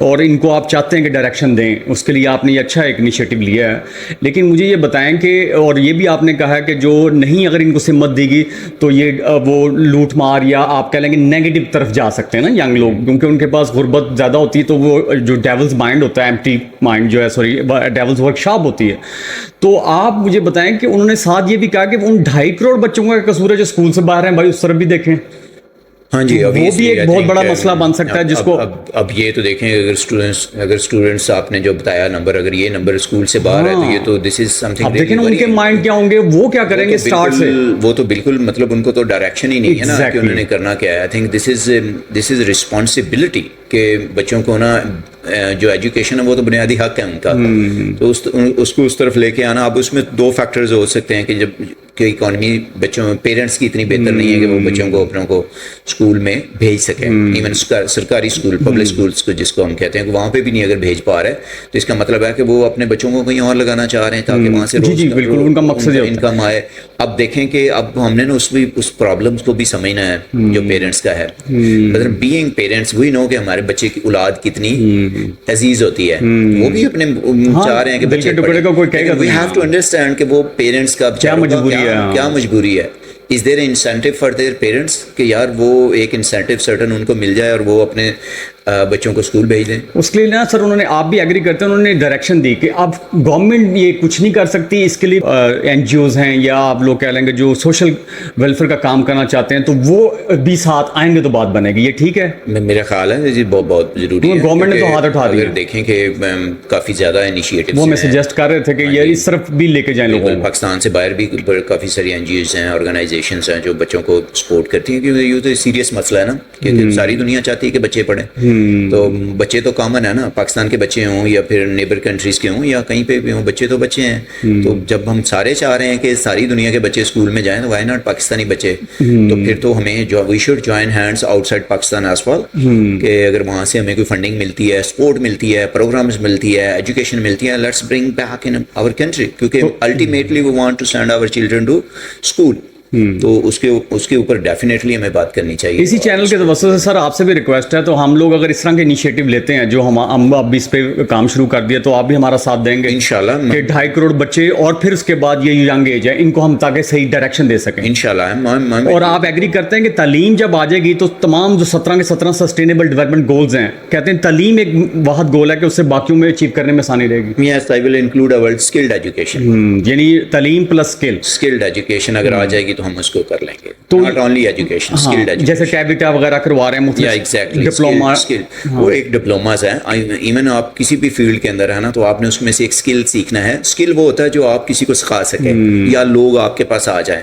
اور ان کو آپ چاہتے ہیں کہ ڈائریکشن دیں, اس کے لیے آپ نے یہ اچھا ایک انیشیٹو لیا ہے. لیکن مجھے یہ بتائیں کہ, اور یہ بھی آپ نے کہا کہ جو نہیں اگر ان کو سمت دی گئی تو یہ وہ لوٹ مار یا آپ کہہ لیں گے نیگیٹو طرف جا سکتے ہیں نا ینگ لوگ, کیونکہ ان کے پاس غربت زیادہ ہوتی ہے. تو وہ جو ڈیولز مائنڈ ہوتا ہے, ایمٹی مائنڈ جو ہے, سوری ڈیولز ورک شاپ ہوتی ہے. تو آپ مجھے بتائیں کہ انہوں نے ساتھ یہ بھی کہا کہ ان 2.5 کروڑ بچوں کا قصور ہے جو اسکول سے باہر ہیں, بھائی اس طرف بھی دیکھیں. ہاں جی وہ بھی ایک بہت بڑا مسئلہ بن سکتا ہے جس کو اب یہ تو دیکھیں اگر اسٹوڈنٹس آپ نے جو بتایا نمبر، اگر یہ نمبر اسکول سے باہر ہے تو یہ تو دس از سم تھنگ. اب دیکھیں نا ان کے مائنڈ کیا ہوں گے، وہ کیا کریں گے اسٹارٹ سے. وہ تو بالکل مطلب ان کو تو ڈائریکشن ہی نہیں ہے نا کہ انہوں نے کرنا کیا ہے. I think this is responsibility کہ بچوں کو نا جو ایجوکیشن ہے وہ تو بنیادی حق ہے ان کا، تو اس کو اس طرف لے کے آنا. اب اس میں دو فیکٹرز ہو سکتے ہیں کہ جب کہ اکانومی بچوں پیرنٹس کی اتنی بہتر نہیں ہے کہ وہ بچوں کو اپنوں کو اسکول میں بھیج سکیں. ایون سرکاری اسکول، پبلک اسکولس کو جس کو ہم کہتے ہیں، کہ وہاں پہ بھی نہیں اگر بھیج پا رہے تو اس کا مطلب ہے کہ وہ اپنے بچوں کو کہیں اور لگانا چاہ رہے ہیں تاکہ وہاں سے جی بالکل ان کا مقصد انکم آئے. اب دیکھیں کہ اب ہم نے نا اس پرابلمس کو بھی سمجھنا ہے جو پیرنٹس کا ہے. مطلب بینگ پیرنٹس وی نو کہ ہمارے بچے کی اولاد کتنی عزیز ہوتی ہے، وہ بھی اپنے چاہ رہے ہیں کہ بچے پڑھیں. وی ہیو ٹو انڈرسٹینڈ کہ وہ پیرنٹس کا کیا مجبوری ہے. از دیر انسینٹیو فار دیئر پیرنٹس کہ یار وہ ایک انسینٹیو سرٹن ان کو مل جائے اور وہ اپنے بچوں کو اسکول بھیج دیں. اس کے لیے نا سر انہوں نے، آپ بھی ایگری کرتے ہیں، انہوں نے ڈائریکشن دی کہ اب گورنمنٹ یہ کچھ نہیں کر سکتی. اس کے لیے این جی اوز ہیں یا آپ لوگ کہہ لیں گے جو سوشل ویلفیئر کا کام کرنا چاہتے ہیں تو وہ بھی ساتھ آئیں گے تو بات بنے گی. یہ ٹھیک ہے؟ میرا خیال ہے جی بہت ضروری ہے. گورنمنٹ نے تو ہاتھ اٹھا دیا. اگر دیکھیں کہ کافی زیادہ انیشیٹو وہ میں سجیسٹ کر رہے تھے کہ یہ اس طرف بھی لے کے جائیں لوگوں کو. پاکستان سے باہر بھی کافی ساری این جی اوز ہیں، آرگنائزیشنز ہیں جو بچوں کو سپورٹ کرتی ہیں، کیونکہ یہ تو سیریس مسئلہ ہے نا کہ ساری دنیا چاہتی ہے کہ بچے پڑھیں. تو بچے تو کامن ہے نا، پاکستان کے بچے ہوں یا پھر نیبر کنٹریز کے ہوں یا کہیں پہ بھی ہوں، بچے تو بچے ہیں. تو جب ہم سارے چاہ رہے ہیں کہ ساری دنیا کے بچے اسکول میں جائیں تو وائی ناٹ پاکستانی بچے. تو پھر تو ہمیں we should join hands outside Pakistan as well, کہ اگر وہاں سے ہمیں کوئی فنڈنگ ملتی ہے، سپورٹ ملتی ہے، پروگرامز ملتی ہے، ایجوکیشن ملتی ہے، let's bring back in our country, کیونکہ ultimately we want to send our children to school. تو اس کے اوپر ڈیفینیٹلی ہمیں بات کرنی چاہیے. اسی چینل کے توسط سے سر آپ سے بھی ریکویسٹ ہے، تو ہم لوگ اگر اس طرح کے انیشیٹو لیتے ہیں جو ہم اب اس پہ کام شروع کر دیا تو آپ بھی ہمارا ساتھ دیں گے انشاءاللہ کہ 2.5 کروڑ بچے اور پھر اس کے بعد یہ ینگ ایج ہے ان کو ہم تاکہ صحیح ڈائریکشن دے سکیں انشاءاللہ. اور آپ ایگری کرتے ہیں کہ تعلیم جب آ جائے گی تو تمام جو 17 کے 17 سسٹینیبل ڈیولپمنٹ گولز ہیں، کہتے ہیں تعلیم ایک واحد گول ہے کہ اس سے باقیوں میں اچیو کرنے میں آسانی رہے گی. Yes, I will include our skilled education. یعنی تعلیم پلس اسکلڈ ایجوکیشن اگر آ جائے گی تو ہم اس کو کر لیں گے. تو not only education, skilled education جیسے کیبٹا وغیرہ کروا رہے ہیں مختلف ڈپلوما. وہ ایک ڈپلوماز ہیں. ایون آپ کسی بھی فیلڈ کے اندر ہے نا تو آپ نے اس میں سے ایک اسکل سیکھنا ہے. اسکل وہ ہوتا ہے جو آپ کسی کو سکھا سکیں یا لوگ آپ کے پاس آ جائیں.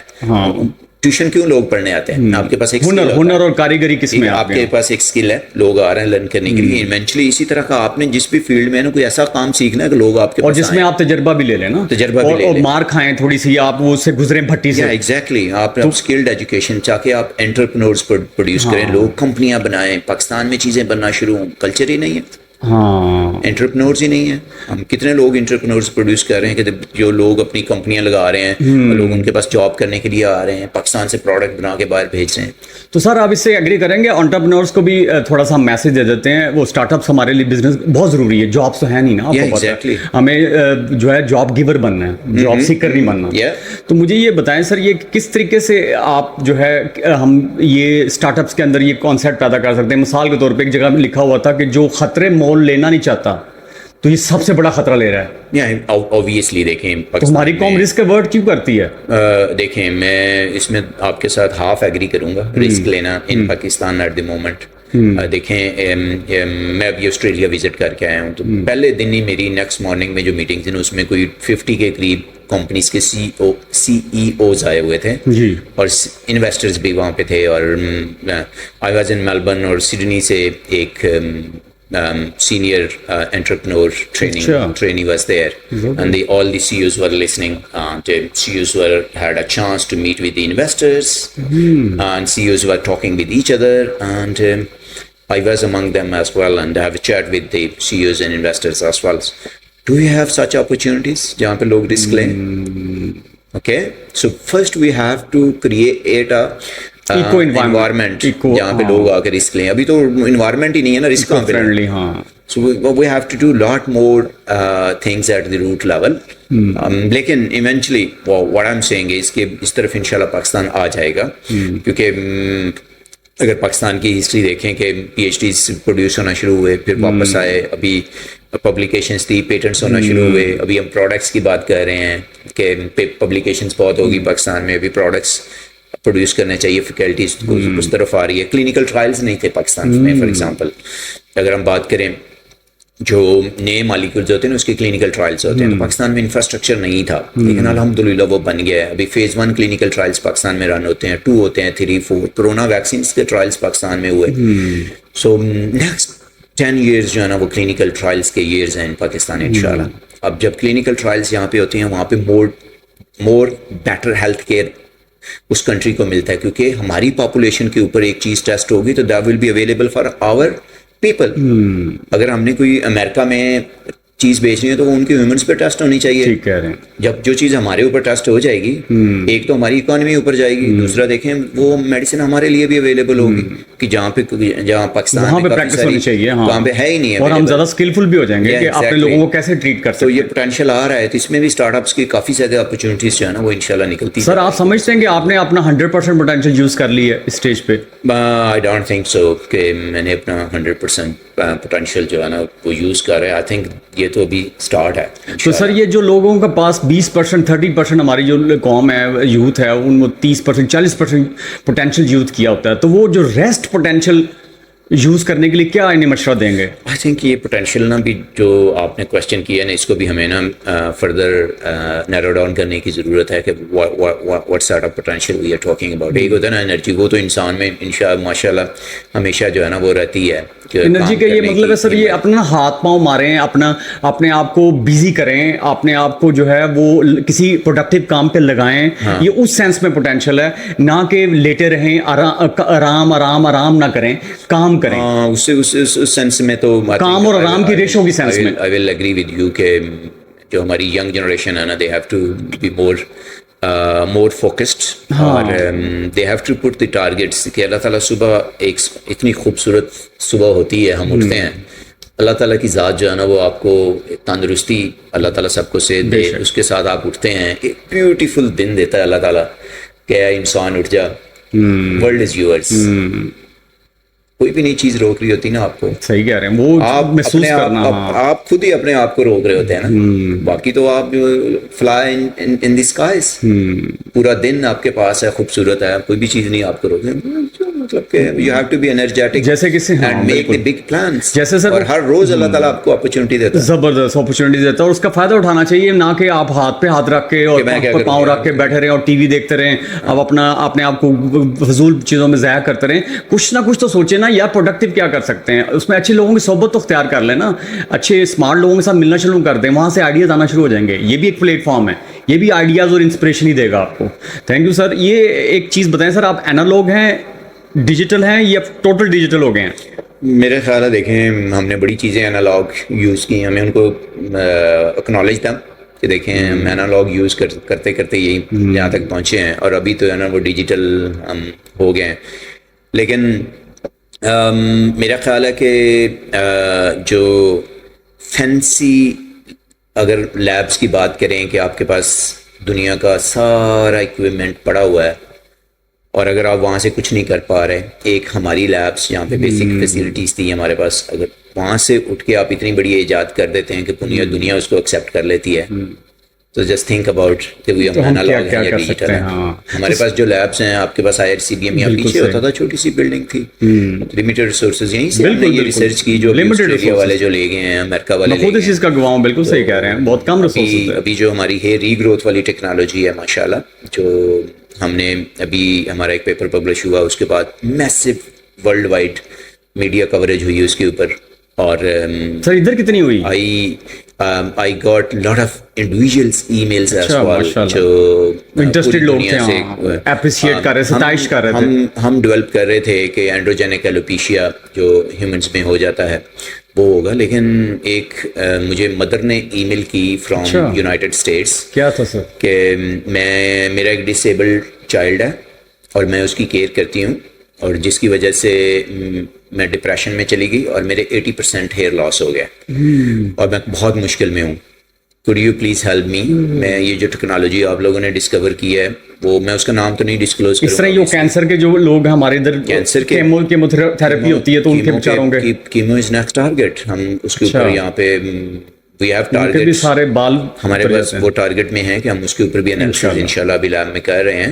ٹیوشن کیوں لوگ پڑھنے آتے ہیں؟ آپ کے پاس ایک ہنر اور کاریگری کس میں آپ کے پاس ایک اسکل ہے، لوگ آ رہے ہیں لرن کرنے کے لیے. ایونچولی اسی طرح کا آپ نے جس بھی فیلڈ میں ہے نا کوئی ایسا کام سیکھنا ہے کہ لوگ آپ کے پاس، اور جس میں آپ تجربہ بھی لے لیں نا، تجربہ بھی لے اور لیں، مار کھائیں تھوڑی سی، آپ وہ اس سے گزریں بھٹی سے. ایگزیکٹلی. آپ اسکلڈ ایجوکیشن چاہ کے آپ انٹرپرینورز پروڈیوس کریں، لوگ کمپنیاں بنائیں. پاکستان میں چیزیں بننا شروع ہوں، کلچر ہی نہیں ہے، انٹرپرینورز ہی نہیں ہیں. ہم کتنے لوگ انٹرپرینورز پروڈیوس کر رہے ہیں کہ جو لوگ اپنی کمپنیاں لگا رہے ہیں، لوگ ان کے پاس جاب کرنے کے لیے آ رہے ہیں، پاکستان سے پروڈکٹ بنا کے باہر بھیج رہے ہیں. تو سر آپ اس سے ایگری کریں گے؟ انٹرپرینورز کو بھی تھوڑا سا میسج دے دیتے ہیں، وہ اسٹارٹ اپس ہمارے لیے بزنس بہت ضروری ہے. جابس تو ہے نہیں نا، آپ کو پتہ ہے ہمیں جو ہے جاب گیور بننا ہے، جاب سیکر نہیں بننا. تو مجھے یہ بتائیں سر، یہ کس طریقے سے آپ جو ہے ہم یہ اسٹارٹ اپس کے اندر یہ کانسیپٹ پیدا کر سکتے ہیں؟ مثال کے طور پہ ایک جگہ میں لکھا ہوا تھا کہ جو خطرے مول لینا نہیں چاہتا تو یہ سب سے بڑا خطرہ لے رہا ہے. اوبویسلی دیکھیں تو ہماری قوم رسک اوائڈ کیوں کرتی ہے؟ دیکھیں میں اس میں آپ کے ساتھ ہاف ایگری کروں گا. رسک لینا ان پاکستان ایٹ دی مومنٹ، دیکھیں میں ابھی آسٹریلیا وزٹ کر کے آیا ہوں تو پہلے دن ہی میری نیکسٹ مارننگ میں جو میٹنگ تھی اس میں کوئی 50 کے قریب کمپنیز کے سی ای اوز آئے ہوئے تھے اور انویسٹرز بھی وہاں پہ تھے. اور آئی واز ان میلبرن اور سڈنی سے ایک senior entrepreneur trainee was there, and all the CEOs were listening. The CEOs had a chance to meet with the investors, and CEOs were talking with each other, and I was among them as well, and I have a chat with the CEOs and investors as well. Do we have such opportunities jahan pe log risk lein? Okay, so first we have to create a environment جہاں پہ لوگ آ کے risk لیں. ابھی تو environment ہی نہیں ہے نا رسک کہاں پہ. So we have to do lot more things at the root level. لیکن eventually what I'm saying is کہ اس طرف انشاءاللہ پاکستان آ جائے گا. کیونکہ اگر پاکستان کی ہسٹری دیکھیں کہ پی ایچ ڈیز پروڈیوس ہونا شروع ہوئے، پھر واپس آئے، ابھی پبلیکیشنز تھی، پیٹنٹس ہونا شروع ہوئے، ابھی ہم پروڈکٹس کی بات کر رہے ہیں کہ پبلیکیشنز بہت ہوگی پاکستان میں، ابھی پروڈکٹس پروڈیوس کرنا چاہیے، فیکلٹیز کو اس طرف آ رہی ہے. کلینکل ٹرائلز نہیں تھے پاکستان میں. فار ایگزامپل اگر ہم بات کریں جو نئے مالیکولز ہوتے ہیں اس کے کلینکل ٹرائلز ہوتے ہیں، تو پاکستان میں انفراسٹرکچر نہیں تھا، لیکن الحمدللہ وہ بن گیا ہے. ابھی فیز 1 کلینکل ٹرائلز پاکستان میں رن ہوتے ہیں، 2 ہوتے ہیں، 3 4 کرونا ویکسینس کے ٹرائلز پاکستان میں ہوئے. سو نیکسٹ 10 ایئرز جو ہے نا وہ کلینکل ٹرائلز کے ایئرز ہیں ان پاکستان انشاءاللہ. اب جب کلینکل ٹرائلز یہاں پہ ہوتے ہیں وہاں پہ مور بیٹر ہیلتھ کیئر اس کنٹری کو ملتا ہے، کیونکہ ہماری پاپولیشن کے اوپر ایک چیز ٹیسٹ ہوگی تو that will be available for our people. اگر ہم نے کوئی امریکہ میں چیز بیچنی ہے تو وہ ان کے ہیومنس پہ ٹیسٹ ہونی چاہیے. ٹھیک کہہ رہے ہیں. جب جو چیز ہمارے اوپر ٹیسٹ ہو جائے گی، ایک تو ہماری اکانومی اوپر جائے گی، دوسرا دیکھیں وہ میڈیسن ہمارے لیے بھی اویلیبل ہوگی کہ جہاں پاکستان وہاں پہ پریکٹس ہونی چاہیے. وہاں پہ ہے ہی نہیں ہے، اور ہم زیادہ اسکلفل بھی ہو جائیں گے کہ اپنے لوگوں کو کیسے ٹریٹ کر سکتے تو ہیں. یہ پوٹینشیل آ رہا ہے. تو اس میں بھی اسٹارٹ اپس کی کافی زیادہ اپرچونیٹیز جو ہے نا وہ انشاءاللہ نکلتی ہیں. سر آپ سمجھتے ہیں کہ آپ نے اپنا 100% پوٹینشیل یوز کر لی ہے اسٹیج پہ؟ آئی ڈونٹ تھنک سو کہ میں نے اپنا 100% پوٹینشیل جو ہے نا وہ یوز کر رہا ہے. آئی تھنک یہ تو ابھی اسٹارٹ ہے. تو سر یہ جو لوگوں کے پاس 20% 30% ہماری جو قوم ہے یوتھ ہے ان کو 30% 40% پوٹینشیل یوز کیا ہوتا ہے، تو وہ جو ریسٹ پوٹینشیل یوز کرنے کے لیے کیا انہیں مشورہ دیں گے؟ آئی تھنک یہ پوٹینشیل نا بھی جو آپ نے کوشچن کیا نا اس کو بھی ہمیں نا فردر نیرو ڈاؤن کرنے کی ضرورت ہے کہ what sort of potential we are talking about. ایک ہوتا ہے نا انرجی، وہ تو انسان میں ماشاء اللہ ہمیشہ جو ہے نا وہ رہتی ہے. انرجی کا یہ مطلب ہے سر یہ اپنا ہاتھ پاؤں ماریں، اپنے آپ کو بزی کریں، اپنے آپ کو جو ہے وہ کسی پروڈکٹیو کام پہ لگائیں. یہ اس سینس میں پوٹینشیل ہے، نہ کہ لیٹے رہیں آرام نہ کریں، کام کریں. اس سینس میں تو کام اور آرام کی ریشو کی سینس میں I will agree with you کہ جو ہماری ینگ جنریشن ہے نا they have to be more focused اور they have to put the targets کہ اللہ تعالیٰ صبح ایک اتنی خوبصورت صبح ہوتی ہے، ہم اٹھتے ہیں، اللہ تعالیٰ کی ذات جو ہے نا وہ آپ کو تندرستی اللہ تعالیٰ سب کو صحت دے، اس کے ساتھ آپ اٹھتے ہیں، ایک بیوٹیفل دن دیتا ہے اللہ تعالیٰ کہ انسان اٹھ جا، ورلڈ از یورز. کوئی بھی نئی چیز روک رہی ہوتی نا آپ کو. صحیح کہہ رہے ہیں، وہ آپ محسوس کرنا آپ خود ہی اپنے آپ کو روک رہے ہوتے ہیں نا. باقی تو آپ فلائی ان دی اسکائز، پورا دن آپ کے پاس ہے، خوبصورت ہے، کوئی بھی چیز نہیں آپ کو روک رہی. مطلب کہ you have to be energetic جیسے کسی and make the big plans. جیسے سر اور ہر روز اللہ تعالیٰ آپ کو اپرچونٹی دیتا ہے، زبردست اپرچونٹی دیتا ہے، اور اس کا فائدہ اٹھانا چاہیے، نہ کہ آپ ہاتھ پہ ہاتھ رکھ کے اور پاؤں رکھ کے بیٹھے رہیں اور ٹی وی دیکھتے رہیں، اب اپنے آپ کو فضول چیزوں میں ضائع کرتے رہیں. کچھ نہ کچھ تو سوچیں نا یار پروڈکٹیو کیا کر سکتے ہیں. اس میں اچھے لوگوں کی صحبت تو اختیار کر لیں نا، اچھے اسمارٹ لوگوں کے ساتھ ملنا شروع کر دیں، وہاں سے آئیڈیاز آنا شروع ہو جائیں گے. یہ بھی ایک پلیٹ فارم ہے، یہ بھی آئیڈیاز اور انسپریشن ہی دے گا آپ کو. Thank you sir. یہ ایک چیز بتائیں سر، آپ اینالوگ ہیں، ڈیجیٹل ہیں یا ٹوٹل ڈیجیٹل ہو گئے ہیں؟ میرے خیال ہے دیکھیں ہم نے بڑی چیزیں اینالاگ یوز کی، ہمیں ان کو اکنالج تھا کہ دیکھیں ہم اینالاگ یوز کرتے کرتے یہی یہاں تک پہنچے ہیں، اور ابھی تو ہے نا وہ ڈیجیٹل ہم ہو گئے ہیں. لیکن میرا خیال ہے کہ جو فینسی اگر لیبس کی بات کریں کہ آپ کے پاس دنیا کا سارا اکوپمنٹ پڑا ہوا ہے اور اگر آپ وہاں سے کچھ نہیں کر پا رہے، ایک ہماری لیبس جہاں پہ بیسک فیسلٹیز تھی ہمارے پاس، اگر وہاں سے اٹھ کے آپ اتنی بڑی ایجاد کر دیتے ہیں کہ دنیا اس کو ایکسیپٹ کر لیتی ہے، تو جسٹ تھنک اباؤٹ کہ وہ اینالاگ ہے یا ڈیجیٹل ہے. ہمارے پاس جو لیبس ہیں، آپ کے پاس IRCBM یا پیچھے ہوتا تھا چھوٹی سی بلڈنگ تھی، لمیٹڈ ریسورسز، یہیں سے ہم نے یہ ریسرچ کی جو آسٹریلیا والے جو لے گئے ہیں، امریکہ والے، خود اس چیز کا گواہ ہوں. بالکل صحیح کہہ رہے ہیں، بہت کم ریسورسز ہیں. ابھی جو ہماری ہے ری گروتھ والی ٹیکنالوجی ہے ماشاءاللہ، جو ہم نے ابھی ہمارا ایک پیپر پبلش ہوا، اس کے بعد میسو ورلڈ وائڈ میڈیا کوریج ہوئی اس کے اوپر. اور سر ادھر کتنی ہوئی؟ I got lot of individuals emails as well جو انٹرسٹڈ لوگ تھے، اپریشیٹ کر رہے، ستائش کر رہے تھے. ہم ڈیولپ کر رہے تھے کہ اینڈروجینک ایلوپیشیا جو ہیومنس میں ہو جاتا ہے وہ ہوگا. لیکن ایک مجھے مدر نے ای میل کی فرام یونائٹیڈ اسٹیٹس، کیا تھا سر؟ کہ میرا ایک ڈسیبلڈ چائلڈ ہے اور میں اس کی کیئر کرتی ہوں، اور جس کی وجہ سے میں ڈپریشن میں چلی گئی اور میرے 80% ہیئر لاس ہو گیا اور میں بہت مشکل میں ہوں. could you please help me؟ میں یہ جو ٹیکنالوجی آپ لوگوں نے ڈسکور کی ہے وہ میں اس کا نام تو نہیں ڈسکلوز کروں. اس طرح جو کینسر کے جو لوگ ہمارے ادھر کینسر کے کیمو تھراپی ہوتی ہے تو ان کے بیچاروں کے کیمو از نیکسٹ ٹارگیٹ. ہم اس کے اوپر یہاں پہ وی ہیو ٹارگیٹ، سارے بال ہمارے پاس وہ ٹارگیٹ میں ہیں کہ ہم اس کے اوپر بھی انالیسس انشاءاللہ ابھی لیب میں کر رہے ہیں.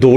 2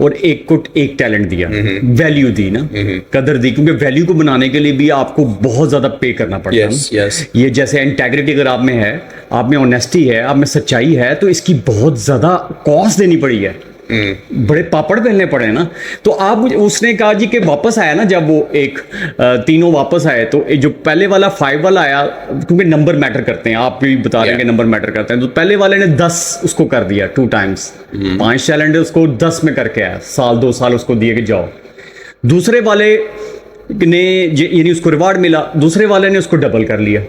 اور ایک کو ایک ٹیلنٹ دیا, ویلیو دی نا, قدر دی, کیونکہ ویلیو کو بنانے کے لیے بھی آپ کو بہت زیادہ پے کرنا پڑتا ہے. یہ جیسے انٹیگریٹی اگر آپ میں ہے, آپ میں آنیسٹی ہے, آپ میں سچائی ہے, تو اس کی بہت زیادہ کاسٹ دینی پڑی ہے, بڑے پاپڑ پہننے پڑے ہیں نا. تو آپ اس نے کہا جی کہ واپس آیا نا, جب وہ ایک تینوں واپس آئے تو جو پہلے والا 5 والا آیا, کیونکہ نمبر میٹر کرتے ہیں, آپ بھی بتا رہے ہیں کہ نمبر میٹر کرتے ہیں, تو پہلے والے نے 10 اس کو کر دیا 2 times, 5 چیلنج اس کو 10 میں کر کے آیا, سال 2 سال اس کو دیے کہ جاؤ. دوسرے والے نے یعنی اس کو ریوارڈ ملا, دوسرے والے نے اس کو ڈبل کر لیا.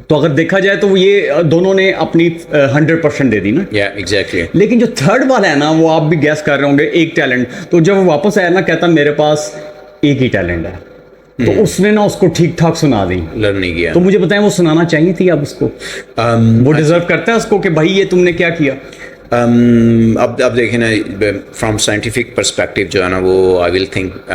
تو اگر دیکھا جائے تو یہ دونوں نے اپنی 100% دے دی نا. ایگزیکٹلی. لیکن جو تھرڈ والا ہے نا, وہ آپ بھی گیس کر رہے ہوں گے, ایک ٹیلنٹ, تو جب وہ واپس آیا نا, کہتا میرے پاس ایک ہی ٹیلنٹ ہے, تو اس نے نا اس کو ٹھیک ٹھاک سنا دی, لرن نہیں کیا. تو مجھے بتائیں وہ سنانا چاہیے تھی اب اس کو, وہ ڈیزرو کرتا ہے اس کو کہ بھائی یہ تم نے کیا کیا. اب دیکھیں نا, فرام سائنٹیفک پرسپیکٹیو جو ہے نا, وہ آئی ول تھنک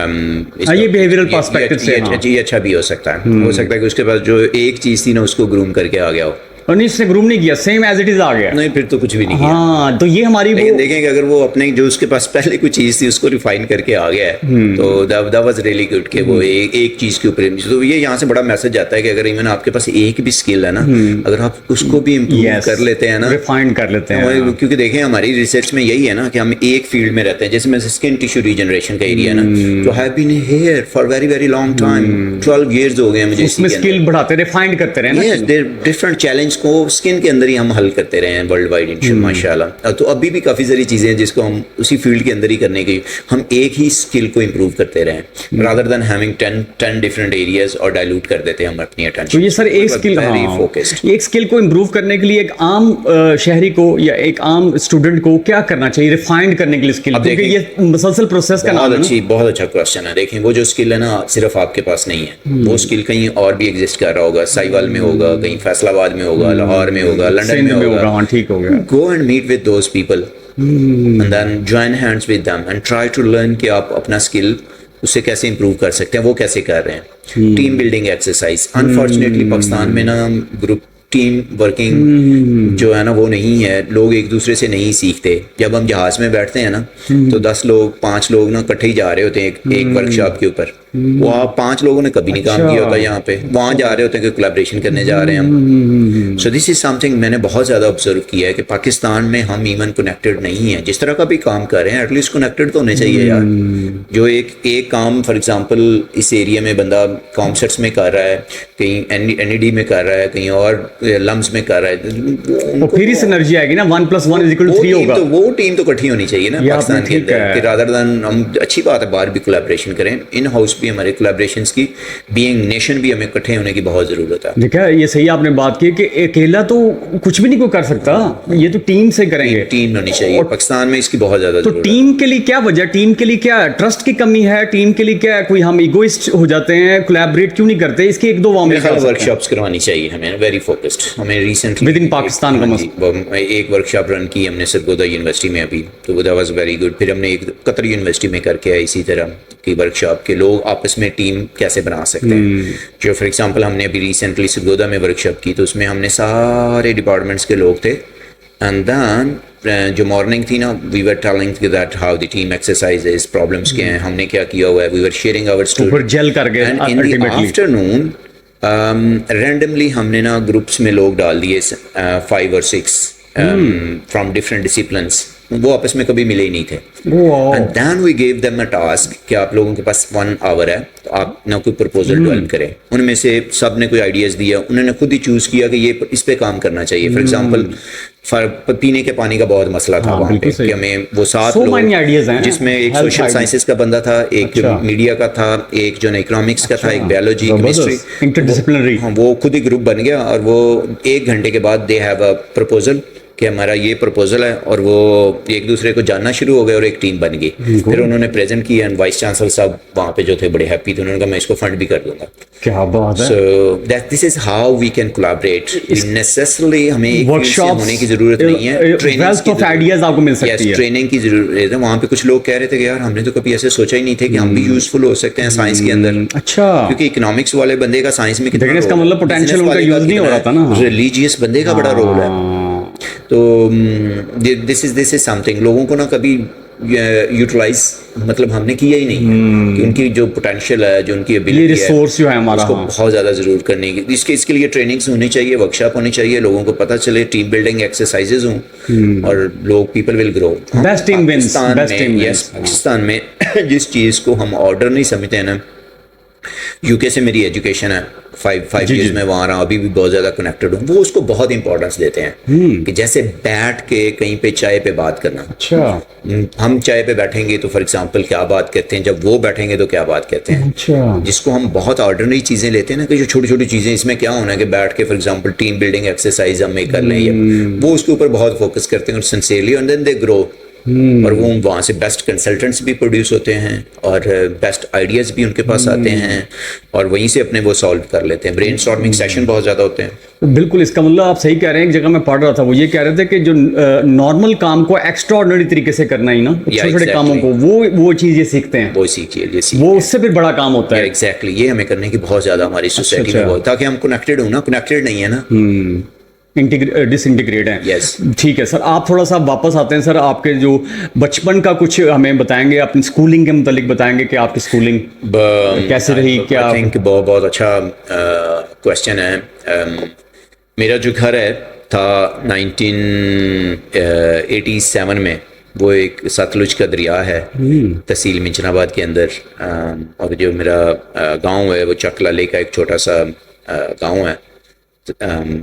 یہ بیہیویئرل پرسپیکٹیو سے یہ اچھا بھی ہو سکتا ہے. ہو سکتا ہے کہ اس کے پاس جو ایک چیز تھی نا, اس کو گروم کر کے آ گیا ہو, اور نہیں اس نے گروم نہیں کیا, سیم ایز اٹ از آ گیا. نہیں پھر تو کچھ بھی نہیں کیا. ہاں تو یہ ہماری دیکھیں کہ اگر وہ اپنے جو اس کے پاس پہلے کوئی چیز تھی اس کو ریفائن کر کے آ گیا ہے, تو دیٹ واز ریئلی گڈ کہ وہ ایک چیز کے اوپر. تو یہ یہاں سے بڑا میسج آتا ہے کہ اگر ایون آپ کے پاس ایک بھی اسکل ہے نا, اگر آپ اس کو بھی امپروو کر لیتے ہیں نا, ریفائن کر لیتے ہیں, کیونکہ دیکھیں ہماری ریسرچ میں یہی ہے نا کہ ہم ایک فیلڈ میں رہتے ہیں, جیسے میں اسکن ٹیشو ریجنریشن کا ایریا ہے نا, جو have been here for very very long time, 12 years ہو گئے مجھے, اس میں اسکل بڑھاتے ریفائن کرتے رہے نا, ڈفرنٹ چیلنج کو اسکن کے اندر ہی ہم حل کرتے رہے ہیں ورلڈ وائڈ ماشاء اللہ. تو ابھی بھی کافی ساری چیزیں ہیں جس کو ہم اسی فیلڈ کے اندر ہی کرنے کی, ہم ایک ہی اسکل کو امپروو کرتے رہے ہیں, rather than having 10 different areas, اور ڈائلوٹ کر دیتے ہیں ہم اپنی اٹینشن. تو یہ سر ایک اسکل, ایک اسکل کو امپروو کرنے کے لیے ایک عام شہری کو یا ایک عام اسٹوڈنٹ کو کیا کرنا چاہیے ریفائنڈ کرنے کے لیے اسکل, کیونکہ یہ مسلسل پروسیس کا نام ہے. بہت اچھا کوشچن ہے. دیکھیں وہ جو اسکل ہے نا, صرف آپ کے پاس نہیں ہے, وہ اسکل کہیں اور بھی ایگزسٹ کر رہا ہوگا, سائیوال میں ہوگا, کہیں فیصل آباد میں ہوگا, لاہور میں ہوگا, لندن میں ہوگا. ٹھیک ہو گیا. Go and meet with those people and then join hands with them and try to learn کہ آپ اپنا اسکل اس سے کیسے امپروو کر سکتے ہیں, وہ کیسے کر رہے ہیں. Team building exercise, unfortunately Pakistan میں نا گروپ ٹیم ورکنگ جو ہے نا وہ نہیں ہے, لوگ ایک دوسرے سے نہیں سیکھتے. جب ہم جہاز میں بیٹھتے ہیں نا, تو 10 لوگ 5 لوگ نا اکٹھے ہی جا رہے ہوتے ہیں ایک ورک شاپ کے اوپر, وہ آپ 5 لوگوں نے کبھی نہیں کام کیا ہوتا یہاں پہ, وہاں جا رہے ہوتے ہیں کہ کولیبریشن کرنے جا رہے ہیں ہم. سو دس از سم تھنگ میں نے بہت زیادہ آبزرو کیا ہے کہ پاکستان میں ہم ایون کنیکٹڈ نہیں ہیں. جس طرح کا بھی کام کر رہے ہیں ایٹ لیسٹ کنیکٹڈ تو ہونے چاہیے یار. جو ایک کام فار ایگزامپل اس ایریا میں بندہ کانسرٹس میں کر رہا ہے, کہیں این ای ڈی میں کر رہا ہے, کہیں اور لمز میں کر رہا ہے, پھر ہی سینرجی آئے گی نا, 1+1=3 ہوگا. تو وہ ٹیم تو اکٹھی ہونی چاہیے نا پاکستان کے اندر, کہ رادر دین ہم اچھی بات ہے باہر بھی کولیبریشن کریں, ان ہاؤس بھی ہمارے کولیبریشنس کی, بینگ نیشن بھی ہمیں اکٹھے ہونے کی بہت ضرورت ہے. دیکھا یہ صحیح آپ نے بات کی کہ اکیلا تو کچھ بھی نہیں کوئی کر سکتا, یہ تو ٹیم سے کریں گے. ٹیم ہونی چاہیے پاکستان میں, اس کی بہت زیادہ تو ٹیم کے لیے کیا وجہ, ٹیم کے لیے کیا ٹرسٹ کی کمی ہے, ٹیم کے لیے کیا کوئی ہم ایگوئسٹ ہو جاتے ہیں, کولیبریٹ کیوں نہیں کرتے, اس کے 1-2 عوامل. ورک شاپس کروانی چاہیے ہمیں, ویری فوکسڈ. ہمیں ریسنٹلی ود ان پاکستان کا ایک ورک شاپ رن کی ہم نے سرگودا یونیورسٹی میں ابھی, تو وہ واز ویری گڈ. پھر ہم نے ایک قطر یونیورسٹی میں کر کے آئے اسی طرح کی ورک شاپ کے لوگ آپس میں ٹیم کیسے بنا سکتے ہیں. جو فار ایگزامپل ہم نے ابھی ریسنٹلی سرگودا میں ورک شاپ کی, تو اس میں ہم نے سارے ڈپارٹمنٹس کے لوگ تھے, اینڈ دین جو مارننگ تھی نا, we were telling that how the team exercises, problems کیا ہیں, ہم نے کیا کیا ہوا ہے, وی ور شیئرنگ آور اسٹوری جل کر گئے. And in the afternoon randomly ہم نے نا گروپس میں لوگ ڈال دیے 5 or 6 فرام ڈفرنٹ ڈسپلنس, وہ آپس میں کبھی ملے ہی نہیں تھے. And then we gave them a task کہ آپ لوگوں کے پاس 1 hour ہے, تو آپ نہ کوئی پرپوزل ڈیولپ کریں. ان میں سے سب نے کوئی آئیڈیاز دیا, انہوں نے خود ہی چوز کیا کہ یہ اس پہ کام کرنا چاہیے. فار ایگزامپل پینے کے پانی کا بہت مسئلہ تھا وہاں پہ, کہ ہمیں وہ 7 لوگ, جس میں ایک سوشل سائنسز کا بندہ تھا, ایک میڈیا کا تھا, ایک جو اکنامکس کا تھا, ایک بیولوجی, کیمسٹری, انٹرڈسپلنری. وہ خود ہی گروپ بن گیا, اور وہ 1 گھنٹے کے بعد دے ہیو اے پرپوزل کہ ہمارا یہ پرپوزل ہے, اور وہ ایک دوسرے کو جاننا شروع ہو گئے اور ایک ٹیم بن گئی. پھر انہوں نے پریزنٹ کیا, اینڈ وائس چانسلر صاحب وہاں پہ جو تھے بڑے ہیپی تھے, انہوں نے کہا میں اس کو فنڈ بھی کر دوں گا. کیا بات ہے. So that this is how we can collaborate. Necessarily ہمیں ایک فیلڈ سے ہونے کی ضرورت نہیں ہے, ٹریننگ کی ضرورت ہے. وہاں پہ کچھ لوگ کہہ رہے تھے کہ یار ہم نے تو کبھی ایسے سوچا ہی نہیں تھے کہ ہم بھی یوزفل ہو سکتے ہیں سائنس کے اندر. اچھا, کیونکہ اکنامکس والے بندے کا سائنس میں کتنا, اس کا مطلب پوٹینشیل ان کا یوز نہیں ہو رہا تھا نا, ریلیجیس بندے کا بڑا رول ہے. تو دس از سم تھنگ. لوگوں کو نا کبھی یوٹیلائز مطلب ہم نے کیا ہی نہیں کہ ان کی جو پوٹینشیل ہے, جو ان کی یہ ابیلٹی ہے, ریسورس جو ہے ہمارا, اس کو بہت زیادہ ضرور کرنے کی, اس کے لیے ٹریننگس ہونی چاہیے, ورکشاپ ہونی چاہیے, لوگوں کو پتہ چلے, ٹیم بلڈنگ ایکسرسائزز ہوں اور لوگ people will grow. Best team wins, best team yes, Pakistan میں جس چیز کو ہم آرڈر نہیں سمجھتے ہیں نا, یو کے سے میری ایجوکیشن ہے, 5 ایئرز میں وہاں رہا, ابھی بھی بہت زیادہ کنیکٹڈ ہوں, وہ اس کو بہت امپورٹنس دیتے ہیں کہ جیسے بیٹھ کے کہیں پہ چائے پہ بات کرنا. اچھا, ہم چائے پہ بیٹھیں گے تو فار ایگزامپل کیا بات کرتے ہیں, جب وہ بیٹھیں گے تو کیا بات کہتے ہیں. اچھا, جس کو ہم بہت آرڈنری چیزیں لیتے ہیں نا, کہ جو چھوٹی چھوٹی چیزیں, اس میں کیا ہونا ہے کہ بیٹھ کے for example team building exercise ہم کر لیں, یا وہ اس کے اوپر بہت فوکس کرتے ہیں اور سنسیئرلی, اینڈ دین دے گرو. اور وہ وہاں سے بیسٹ کنسلٹنٹس بھی پروڈیوس ہوتے ہیں اور بیسٹ آئیڈیاز بھی ان کے پاس آتے ہیں, اور وہیں سے اپنے وہ سالو کر لیتے ہیں. برین اسٹارمنگ سیشن بہت زیادہ ہوتے ہیں. بالکل, اس کا مطلب آپ صحیح کہہ رہے ہیں. ایک جگہ میں پڑھ رہا تھا, وہ یہ کہہ رہے تھے کہ جو نارمل کام کو ایکسٹرا آرڈنری طریقے سے کرنا ہی نا, چھوٹے چھوٹے کاموں کو, وہ چیز یہ سیکھتے ہیں, وہ سیکھیے, وہ اس سے پھر بڑا کام ہوتا ہے. ایگزیکٹلی, یہ ہمیں کرنے کی بہت زیادہ ہماری سوسائٹی میں بہت, تاکہ ہم کنیکٹڈ ہوں نا, کنیکٹڈ نہیں ہے نا, ڈس انٹیگریٹ ہیں. Yes. ٹھیک ہے سر, آپ تھوڑا سا واپس آتے ہیں سر, آپ کے جو بچپن کا کچھ ہمیں بتائیں گے, اپنی اسکولنگ کے متعلق بتائیں گے کہ آپ کی اسکولنگ کیسے رہی, کیا؟ بہت اچھا کوشچن ہے. میرا جو گھر ہے تھا 1987 میں, وہ ایک ستلج کا دریا ہے تحصیل منچن آباد کے اندر, اور جو میرا گاؤں ہے وہ چک لالے کا ایک چھوٹا سا گاؤں ہے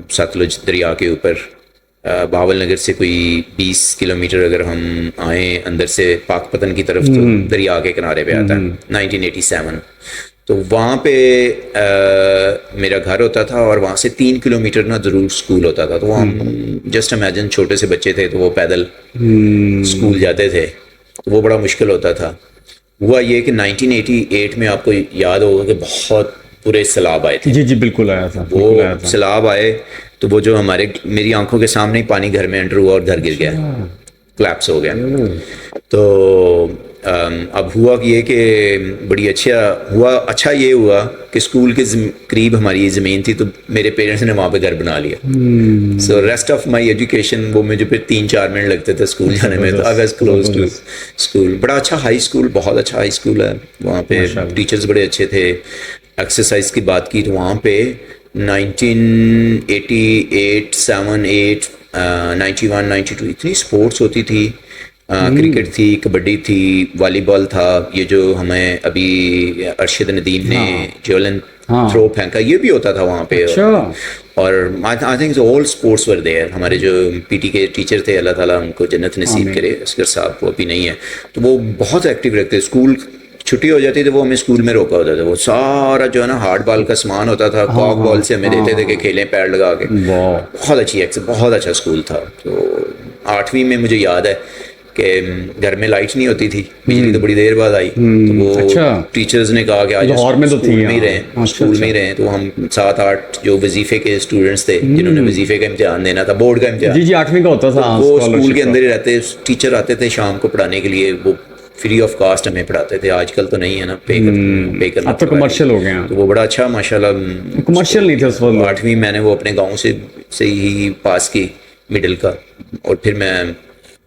ستلج دریا کے اوپر. باول نگر سے کوئی 20 کلومیٹر اگر ہم آئیں اندر سے پاک پتن کی طرف, تو دریا کے کنارے پہ آتا ہے. 1987 تو وہاں پہ میرا گھر ہوتا تھا, اور وہاں سے 3 کلومیٹر نا ضرور اسکول ہوتا تھا. تو وہ جسٹ امیجن, چھوٹے سے بچے تھے تو وہ پیدل اسکول جاتے تھے, تو وہ بڑا مشکل ہوتا تھا. ہوا یہ کہ 1988 میں آپ کو یاد ہوگا کہ بہت پورے سیلاب آئے تھے. جی بالکل آیا تھا. وہ سیلاب آئے تو وہ جو میری آنکھوں کے سامنے ہی پانی گھر میں انٹر ہوا اور گھر گر گیا, کلیپس ہو گیا. تو اب ہوا یہ کہ بڑی اچھا یہ ہوا کہ اسکول کے قریب ہماری زمین تھی, تو میرے پیرنٹس نے وہاں پہ گھر بنا لیا. سو ریسٹ آف مائی ایجوکیشن, وہ مجھے پھر 3-4 منٹ لگتے تھے اسکول جانے میں, تو I was close to school. بڑا اچھا ہائی اسکول, بہت اچھا ہائی اسکول ہے. وہاں پہ ٹیچرز بڑے اچھے تھے. ایکسرسائز کی بات کی تو وہاں پہ 1988, 7, 8, 91, 92 اتنی اسپورٹس ہوتی تھی. کرکٹ تھی, کبڈی تھی, والی بال تھا, یہ جو ہمیں ابھی ارشد ندیم نے جیولن تھرو پھینکا, یہ بھی ہوتا تھا وہاں پہ. اور I think all sports were there. ہمارے جو پی ٹی کے ٹیچر تھے, اللہ تعالیٰ ان کو جنت نصیب کرے, اصغر صاحب, وہ ابھی نہیں ہے, تو وہ بہت ایکٹیو رکھتے. اسکول چھٹی ہو جاتی تھی, وہ ہمیں اسکول میں روکا ہوتا تھا. وہ سارا جو ہے نا ہارڈ بال کا سامان ہوتا تھا, کاک بال سے ہمیں دیتے تھے کہ کھیلیں پیر لگا کے. بہت اچھی بہت اچھا اسکول تھا. تو 8ویں میں مجھے یاد ہے کہ گھر میں لائٹ نہیں ہوتی تھی, بجلی تو بڑی دیر بعد آئی. تو وہ ٹیچرز نے کہا کہ آج اسکول میں ہی رہیں. تو ہم 7-8 جو وظیفے کے اسٹوڈنٹس تھے, جنہوں نے وظیفے کا امتحان دینا تھا, بورڈ کا امتحان, جی 8ویں کا ہوتا تھا, وہ اسکول کے اندر ہی رہتے. ٹیچر آتے تھے شام کو پڑھانے کے لیے, وہ فری آف کاسٹ ہمیں پڑھاتے تھے. آج کل تو نہیں ہے نا, پے کرنا, اب تو کمرشل ہو گئے ہیں. تو وہ بڑا اچھا ماشاءاللہ. کمرشل نہیں تھا اس وقت. 8ویں میں نے وہ اپنے گاؤں سے ہی پاس کی, مڈل کا, اور پھر میں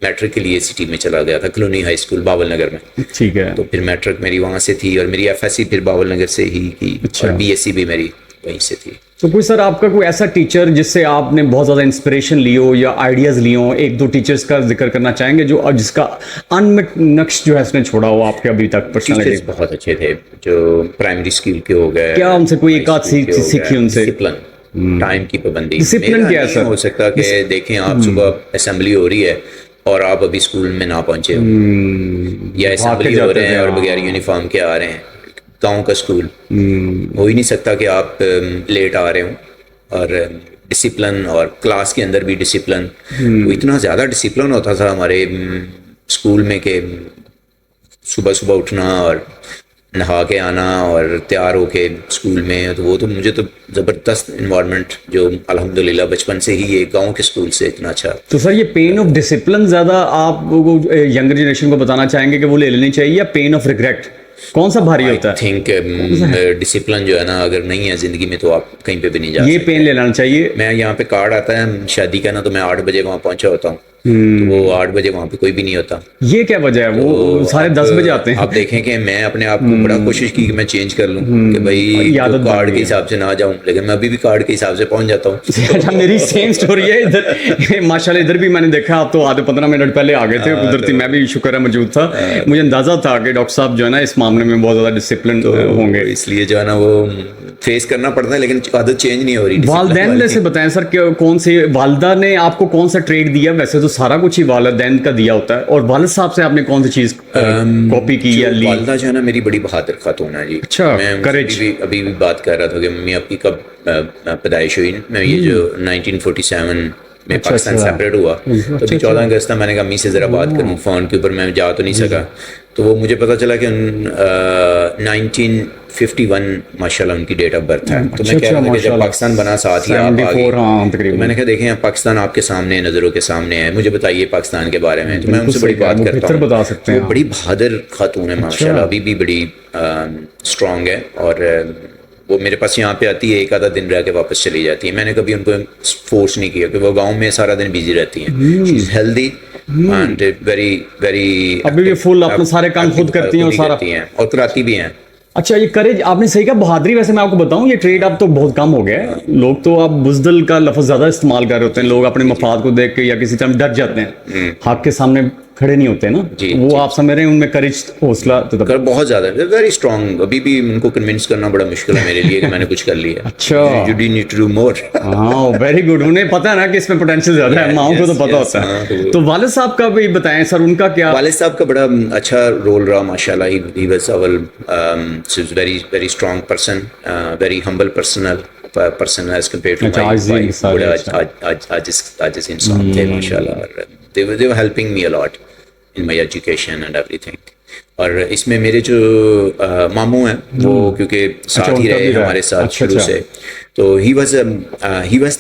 میٹرک کے لیے سٹی میں چلا گیا تھا, کلونی ہائی اسکول باول نگر میں. ٹھیک ہے. تو پھر میٹرک میری وہاں سے تھی, اور میری ایف ایس سی پھر باول نگر سے ہی کی, اور بی ایس سی بھی میری وہیں سے تھی. تو کوئی سر آپ کا کوئی ایسا ٹیچر جس سے آپ نے بہت زیادہ انسپریشن لی ہو یا آئیڈیاز لی ہوں, 1-2 ٹیچرز کا ذکر کرنا چاہیں گے جو جس کا انمٹ نقش جو ہے اس نے چھوڑا ہو آپ کے ابھی تک پرسنالٹی؟ بہت اچھے تھے جو پرائمری اسکول کے ہو گئے. کیا ان سے کوئی ایک آدھ سیکھی ان سے؟ ڈسپلن, ٹائم کی پابندی. ڈسپلن کیا ہے سر؟ ہو سکتا کہ دیکھیں آپ صبح اسمبلی ہو رہی ہے اور آپ ابھی اسکول میں نہ پہنچے ہو, یا اسمبلی ہو رہے ہیں اور بغیر یونیفارم کے آ رہے ہیں. گاؤں کا اسکول ہو ہی نہیں سکتا کہ آپ لیٹ آ رہے ہوں. اور ڈسپلن, اور کلاس کے اندر بھی ڈسپلن, وہ اتنا زیادہ ڈسپلن ہوتا تھا ہمارے اسکول میں کہ صبح اٹھنا اور نہا کے آنا اور تیار ہو کے اسکول میں. تو وہ تو مجھے تو زبردست انوائرمنٹ جو الحمدللہ بچپن سے ہی یہ گاؤں کے اسکول سے اتنا اچھا. تو سر یہ پین آف ڈسپلن زیادہ آپ ینگر جنریشن کو بتانا چاہیں گے کہ وہ لے لینی چاہیے, یا پین آف ریگریٹ, کون سا بھاری ہوتا ہے؟ آئی تھنک ڈسپلن جو ہے نا, اگر نہیں ہے زندگی میں تو آپ کہیں پہ بھی نہیں جا سکتے. یہ پین لینا چاہیے. میں یہاں پہ کارڈ آتا ہے شادی کا نا, تو میں 8 بجے وہاں پہنچا ہوتا ہوں, تو وہ 8 بجے وہاں پہ کوئی بھی نہیں ہوتا. یہ کیا وجہ ہے؟ وہ سارے 10 بجے آتے ہیں. آپ دیکھیں کہ میں اپنے آپ کو بڑا کوشش کی کہ میں چینج کر لوں کہ بھائی کارڈ کے حساب سے نہ جاؤں, لیکن میں ابھی بھی کارڈ کے حساب سے پہنچ جاتا ہوں. اچھا, میری سیم سٹوری ہے ادھر ماشاءاللہ. ادھر بھی میں نے دیکھا آپ تو آدھے 15 منٹ پہلے آ گئے تھے قدرتی, میں بھی شکر ہے موجود تھا. مجھے اندازہ تھا کہ ڈاکٹر صاحب جو ہے نا اس معاملے میں بہت زیادہ ڈسپلن ہوں گے, اس لیے جو ہے نا وہ فیس کرنا پڑتا ہے, لیکن عادت چینج نہیں ہو رہی. والدین سے بتائیں سر کہ کون سے والدہ نے آپ کو کون سا ٹریڈ دیا؟ ویسے تو سارا کچھ ہی والدین کا دیا ہوتا ہے, اور والد صاحب سے آپ نے کون سی چیز کاپی کی یا لی؟ والدہ جو ہے نا میری بڑی بہادر خاتون ہے جی. اچھا, میں ابھی بھی بات کر رہا تھا کہ ممی آپ کی کب پیدائش ہوئی. میں یہ جو 1947 میں پاکستان سیپریٹ ہوا تو 14 اگست تھا. میں نے کہا امی سے ذرا بات کروں فون کے اوپر, میں جا تو نہیں سکا. تو وہ مجھے پتا چلا کہ 1951 ماشاءاللہ ان کی ڈیٹ آف برتھ ہے. تو میں کہہ رہا تھا کہ جب پاکستان بنا ساتھ ہی آپ آگے, میں نے کہا دیکھیں پاکستان آپ کے سامنے نظروں کے سامنے ہے, مجھے بتائیے پاکستان کے بارے میں. تو میں ان سے بڑی بات کرتا ہوں. وہ بڑی بہادر خاتون ہے ماشاءاللہ, ابھی بھی بڑی اسٹرانگ ہے, اور وہ میرے پاس یہاں پہ آتی ہے, ایک آدھا دن رہ کے واپس چلی جاتی ہے. میں نے کبھی ان کو فورس نہیں کیا کہ وہ گاؤں میں سارا دن بزی رہتی ہیں. شی از ہیلدی اینڈ ویری ابھی بھی فل اپنے سارے کام خود کرتی ہیں اور سارا اور کراتی بھی ہیں. اچھا, یہ کریج آپ نے صحیح کہا, بہادری. ویسے میں آپ کو بتاؤں یہ ٹریڈ اب تو بہت کم ہو گیا ہے. لوگ تو اب بزدل کا لفظ زیادہ استعمال کر رہے ہوتے ہیں. لوگ اپنے مفاد کو دیکھ کے یا کسی طرح ڈر جاتے ہیں, حق کے سامنے کھڑے نہیں ہوتے نا. وہ آپ سمجھ رہے ہیں ان میں کریج, حوصلہ بہت زیادہ ویری اسٹرانگ. ابھی بھی ان کو کنونس کرنا بڑا مشکل ہے میرے لیے کہ میں نے کچھ کر لیا. اچھا, you do need to do more. ہاں, ویری گڈ. انہیں پتا ہے نا کہ اس میں پوٹینشیل زیادہ ہے, ماؤں کو تو پتا ہوتا ہے. تو والد صاحب کا بھی بتائیں سر, ان کا کیا؟ والد صاحب کا بڑا اچھا رول رہا ماشاءاللہ. He was very very strong person, very humble person as compared to my آجز انسان تھے ماشاءاللہ. They were helping me a lot in my education and everything. اور اس میں میرے جو ماموں ہیں وہ کیونکہ ساتھ ہی رہے ہمارے ساتھ شروع سے, تو ہی واز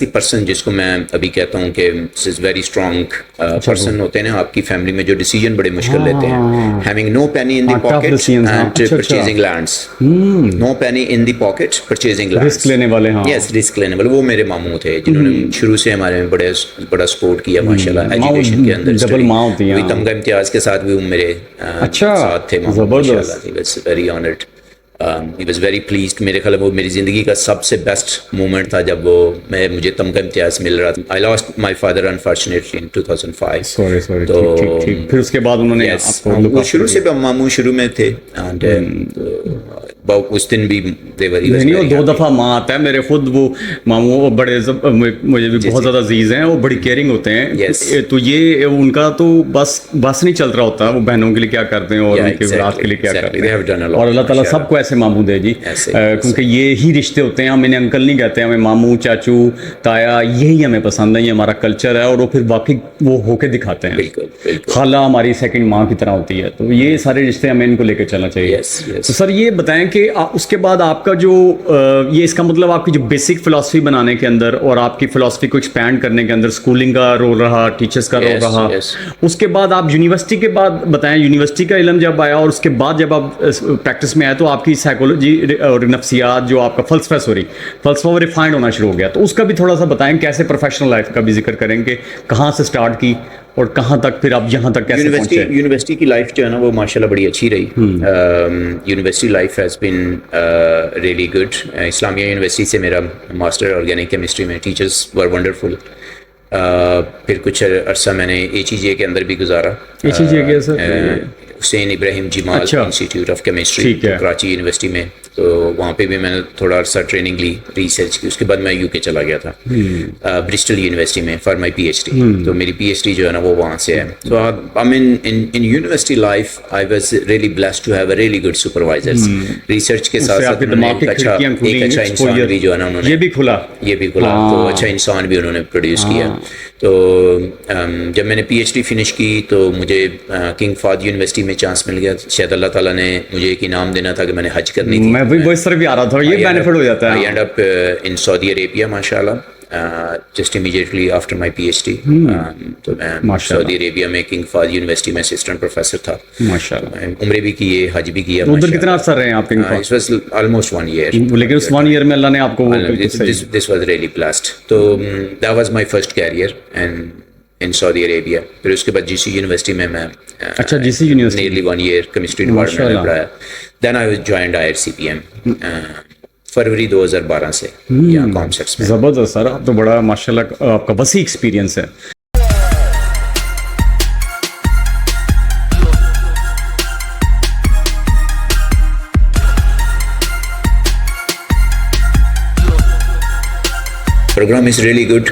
دی پرسن جس کو میں ابھی کہتا ہوں کہ از ویری اسٹرانگ پرسن. ہوتے ہیں نا آپ کی فیملی میں جو ڈیسیجن بڑے مشکل لیتے ہیں, having no penny in the pocket and purchasing lands. No penny in the pocket purchasing lands, risk لینے والے. ہاں, یس, رسک لینے والے. وہ میرے ماموں تھے جنہوں نے شروع سے ہمارے میں بڑا سپورٹ کیا ماشاءاللہ ایجوکیشن کے اندر. ڈبل ماں ہوتی ہیں, تمغہ امتیاز کے ساتھ بھی وہ میرے ساتھ تھے ماشاءاللہ. He was very honored. He was very pleased. میرے خیال وہ میری زندگی کا سب سے بیسٹ مومنٹ تھا جب مجھے تمغہ امتیاز مل رہا تھا. I lost my father unfortunately in 2005. sorry. تو پھر اس کے بعد انہوں نے وہ شروع سے بھی ماموں شروع میں تھے, and اس دن بھی نہیں, دو دفعہ ماں آتا ہے. میرے خود وہ ماموں بڑے مجھے بھی بہت زیادہ عزیز ہیں, وہ بڑی کیئرنگ ہوتے ہیں. تو یہ ان کا تو بس نہیں چل رہا ہوتا, وہ بہنوں کے لیے کیا کرتے ہیں اور ان کے اولاد کے لیے کیا کرتے ہیں. اور اللہ تعالیٰ سب کو ایسے ماموں دے جی, کیونکہ یہی رشتے ہوتے ہیں. ہم انہیں انکل نہیں کہتے, ہمیں ماموں, چاچو, تایا, یہی ہمیں پسند ہے, یہ ہمارا کلچر ہے. اور وہ پھر واقعی وہ ہو کے دکھاتے ہیں. خالہ ہماری سیکنڈ ماں کی طرح ہوتی ہے. تو یہ سارے رشتے ہمیں ان کو لے کے چلنا چاہیے. تو سر یہ بتائیں کہ اس کے بعد آپ کا جو یہ اس کا مطلب آپ کی جو بیسک فلاسفی بنانے کے اندر اور آپ کی فلاسفی کو ایکسپینڈ کرنے کے اندر اسکولنگ کا رول رہا, ٹیچرس کا رول رہا. اس کے بعد آپ یونیورسٹی کے بعد بتائیں, یونیورسٹی کا علم جب آیا اور اس کے بعد جب آپ پریکٹس میں آئے تو آپ کی سائیکولوجی اور نفسیات, جو آپ کا فلسفہ وہ ریفائنڈ ہونا شروع ہو گیا. تو اس کا بھی تھوڑا سا بتائیں, کیسے پروفیشنل لائف کا بھی ذکر کریں کہ کہاں سے اسٹارٹ کی اور کہاں تک پھر اب یہاں تک کیسے پہنچے. یونیورسٹی کی لائف جو ہے نا وہ ماشاءاللہ بڑی اچھی رہی. University life has been really good. Islamia university سے میرا ماسٹر آرگینک کیمسٹری میں, ٹیچرز ور ونڈرفل. پھر کچھ عرصہ میں نے HEJ کے اندر بھی گزارا. HEJ sir Hussain Ibrahim Jamal institute of chemistry Karachi university میں. تو وہاں پہ بھی میں نے تھوڑا عرصہ ٹریننگ لی, ریسرچ کی. اس کے بعد میں UK چلا گیا تھا برسٹل یونیورسٹی میں فار مائی PhD. تو میری PhD جو ہے نا وہ وہاں سے ہے. تو I mean in university life I was really blessed to have a really good supervisors. Research کے ساتھ ساتھ ایک اچھا انسان بھی جو ہے نا انہوں نے یہ بھی کھلا. تو اچھا انسان بھی انہوں نے پروڈیوس کیا. تو جب میں نے PhD فنش کی تو مجھے کنگ فہد یونیورسٹی میں چانس مل گیا. شاید اللہ تعالیٰ نے مجھے ایک انعام دینا تھا کہ میں نے حج کرنی تھی. میں وہ اس طرح بھی آ رہا تھا, یہ بینیفٹ ہو جاتا ہے. I end up in Saudi Arabia ماشاءاللہ, just immediately after my PhD. تو میں سعودی عربیہ میں کنگ فہد یونیورسٹی میں اسسٹنٹ پروفیسر تھا ماشاءاللہ. عمرے بھی کیے, حج بھی کیا. ادھر کتنا عرصہ رہے ہیں آپ King Fahd? It was almost 1 year. لیکن اس 1 year میں اللہ نے آپ کو this was really blessed. تو that was my first career and in Saudi Arabia. پھر اس کے بعد GC یونیورسٹی میں اچھا GC university nearly 1 year chemistry department میں پڑھایا. Then I was joined IRCPM فروری 2012 سے یہاں کانسیپٹس میں. زبردست سر, آپ تو بڑا ماشاءاللہ آپ کا وسیع ایکسپیرینس ہے. Programme is really good.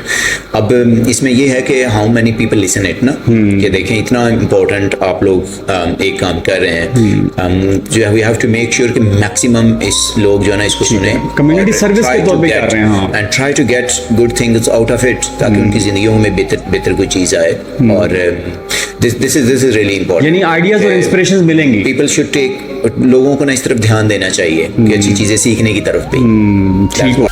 اب اس میں یہ ہے کہ how many people listen it نا, کہ دیکھیں اتنا امپورٹنٹ آپ لوگ ایک کام کر رہے ہیں, جو we have to make sure کہ میکسیمم اس لوگ جو ہے نا اس کو سنیں, کمیونٹی سروس کے طور پہ کر رہے ہیں and try to get good things out of it, تاکہ ان کی زندگیوں میں بہتر کوئی چیز آئے. اور دس از ریئلی امپورٹنٹ, یعنی آئیڈیاز اور انسپریشنز ملیں گی. پیپل شوڈ ٹیک, لوگوں کو نا اس طرف دھیان دینا چاہیے کہ اچھی چیزیں سیکھنے کی طرف بھی. ٹھیک.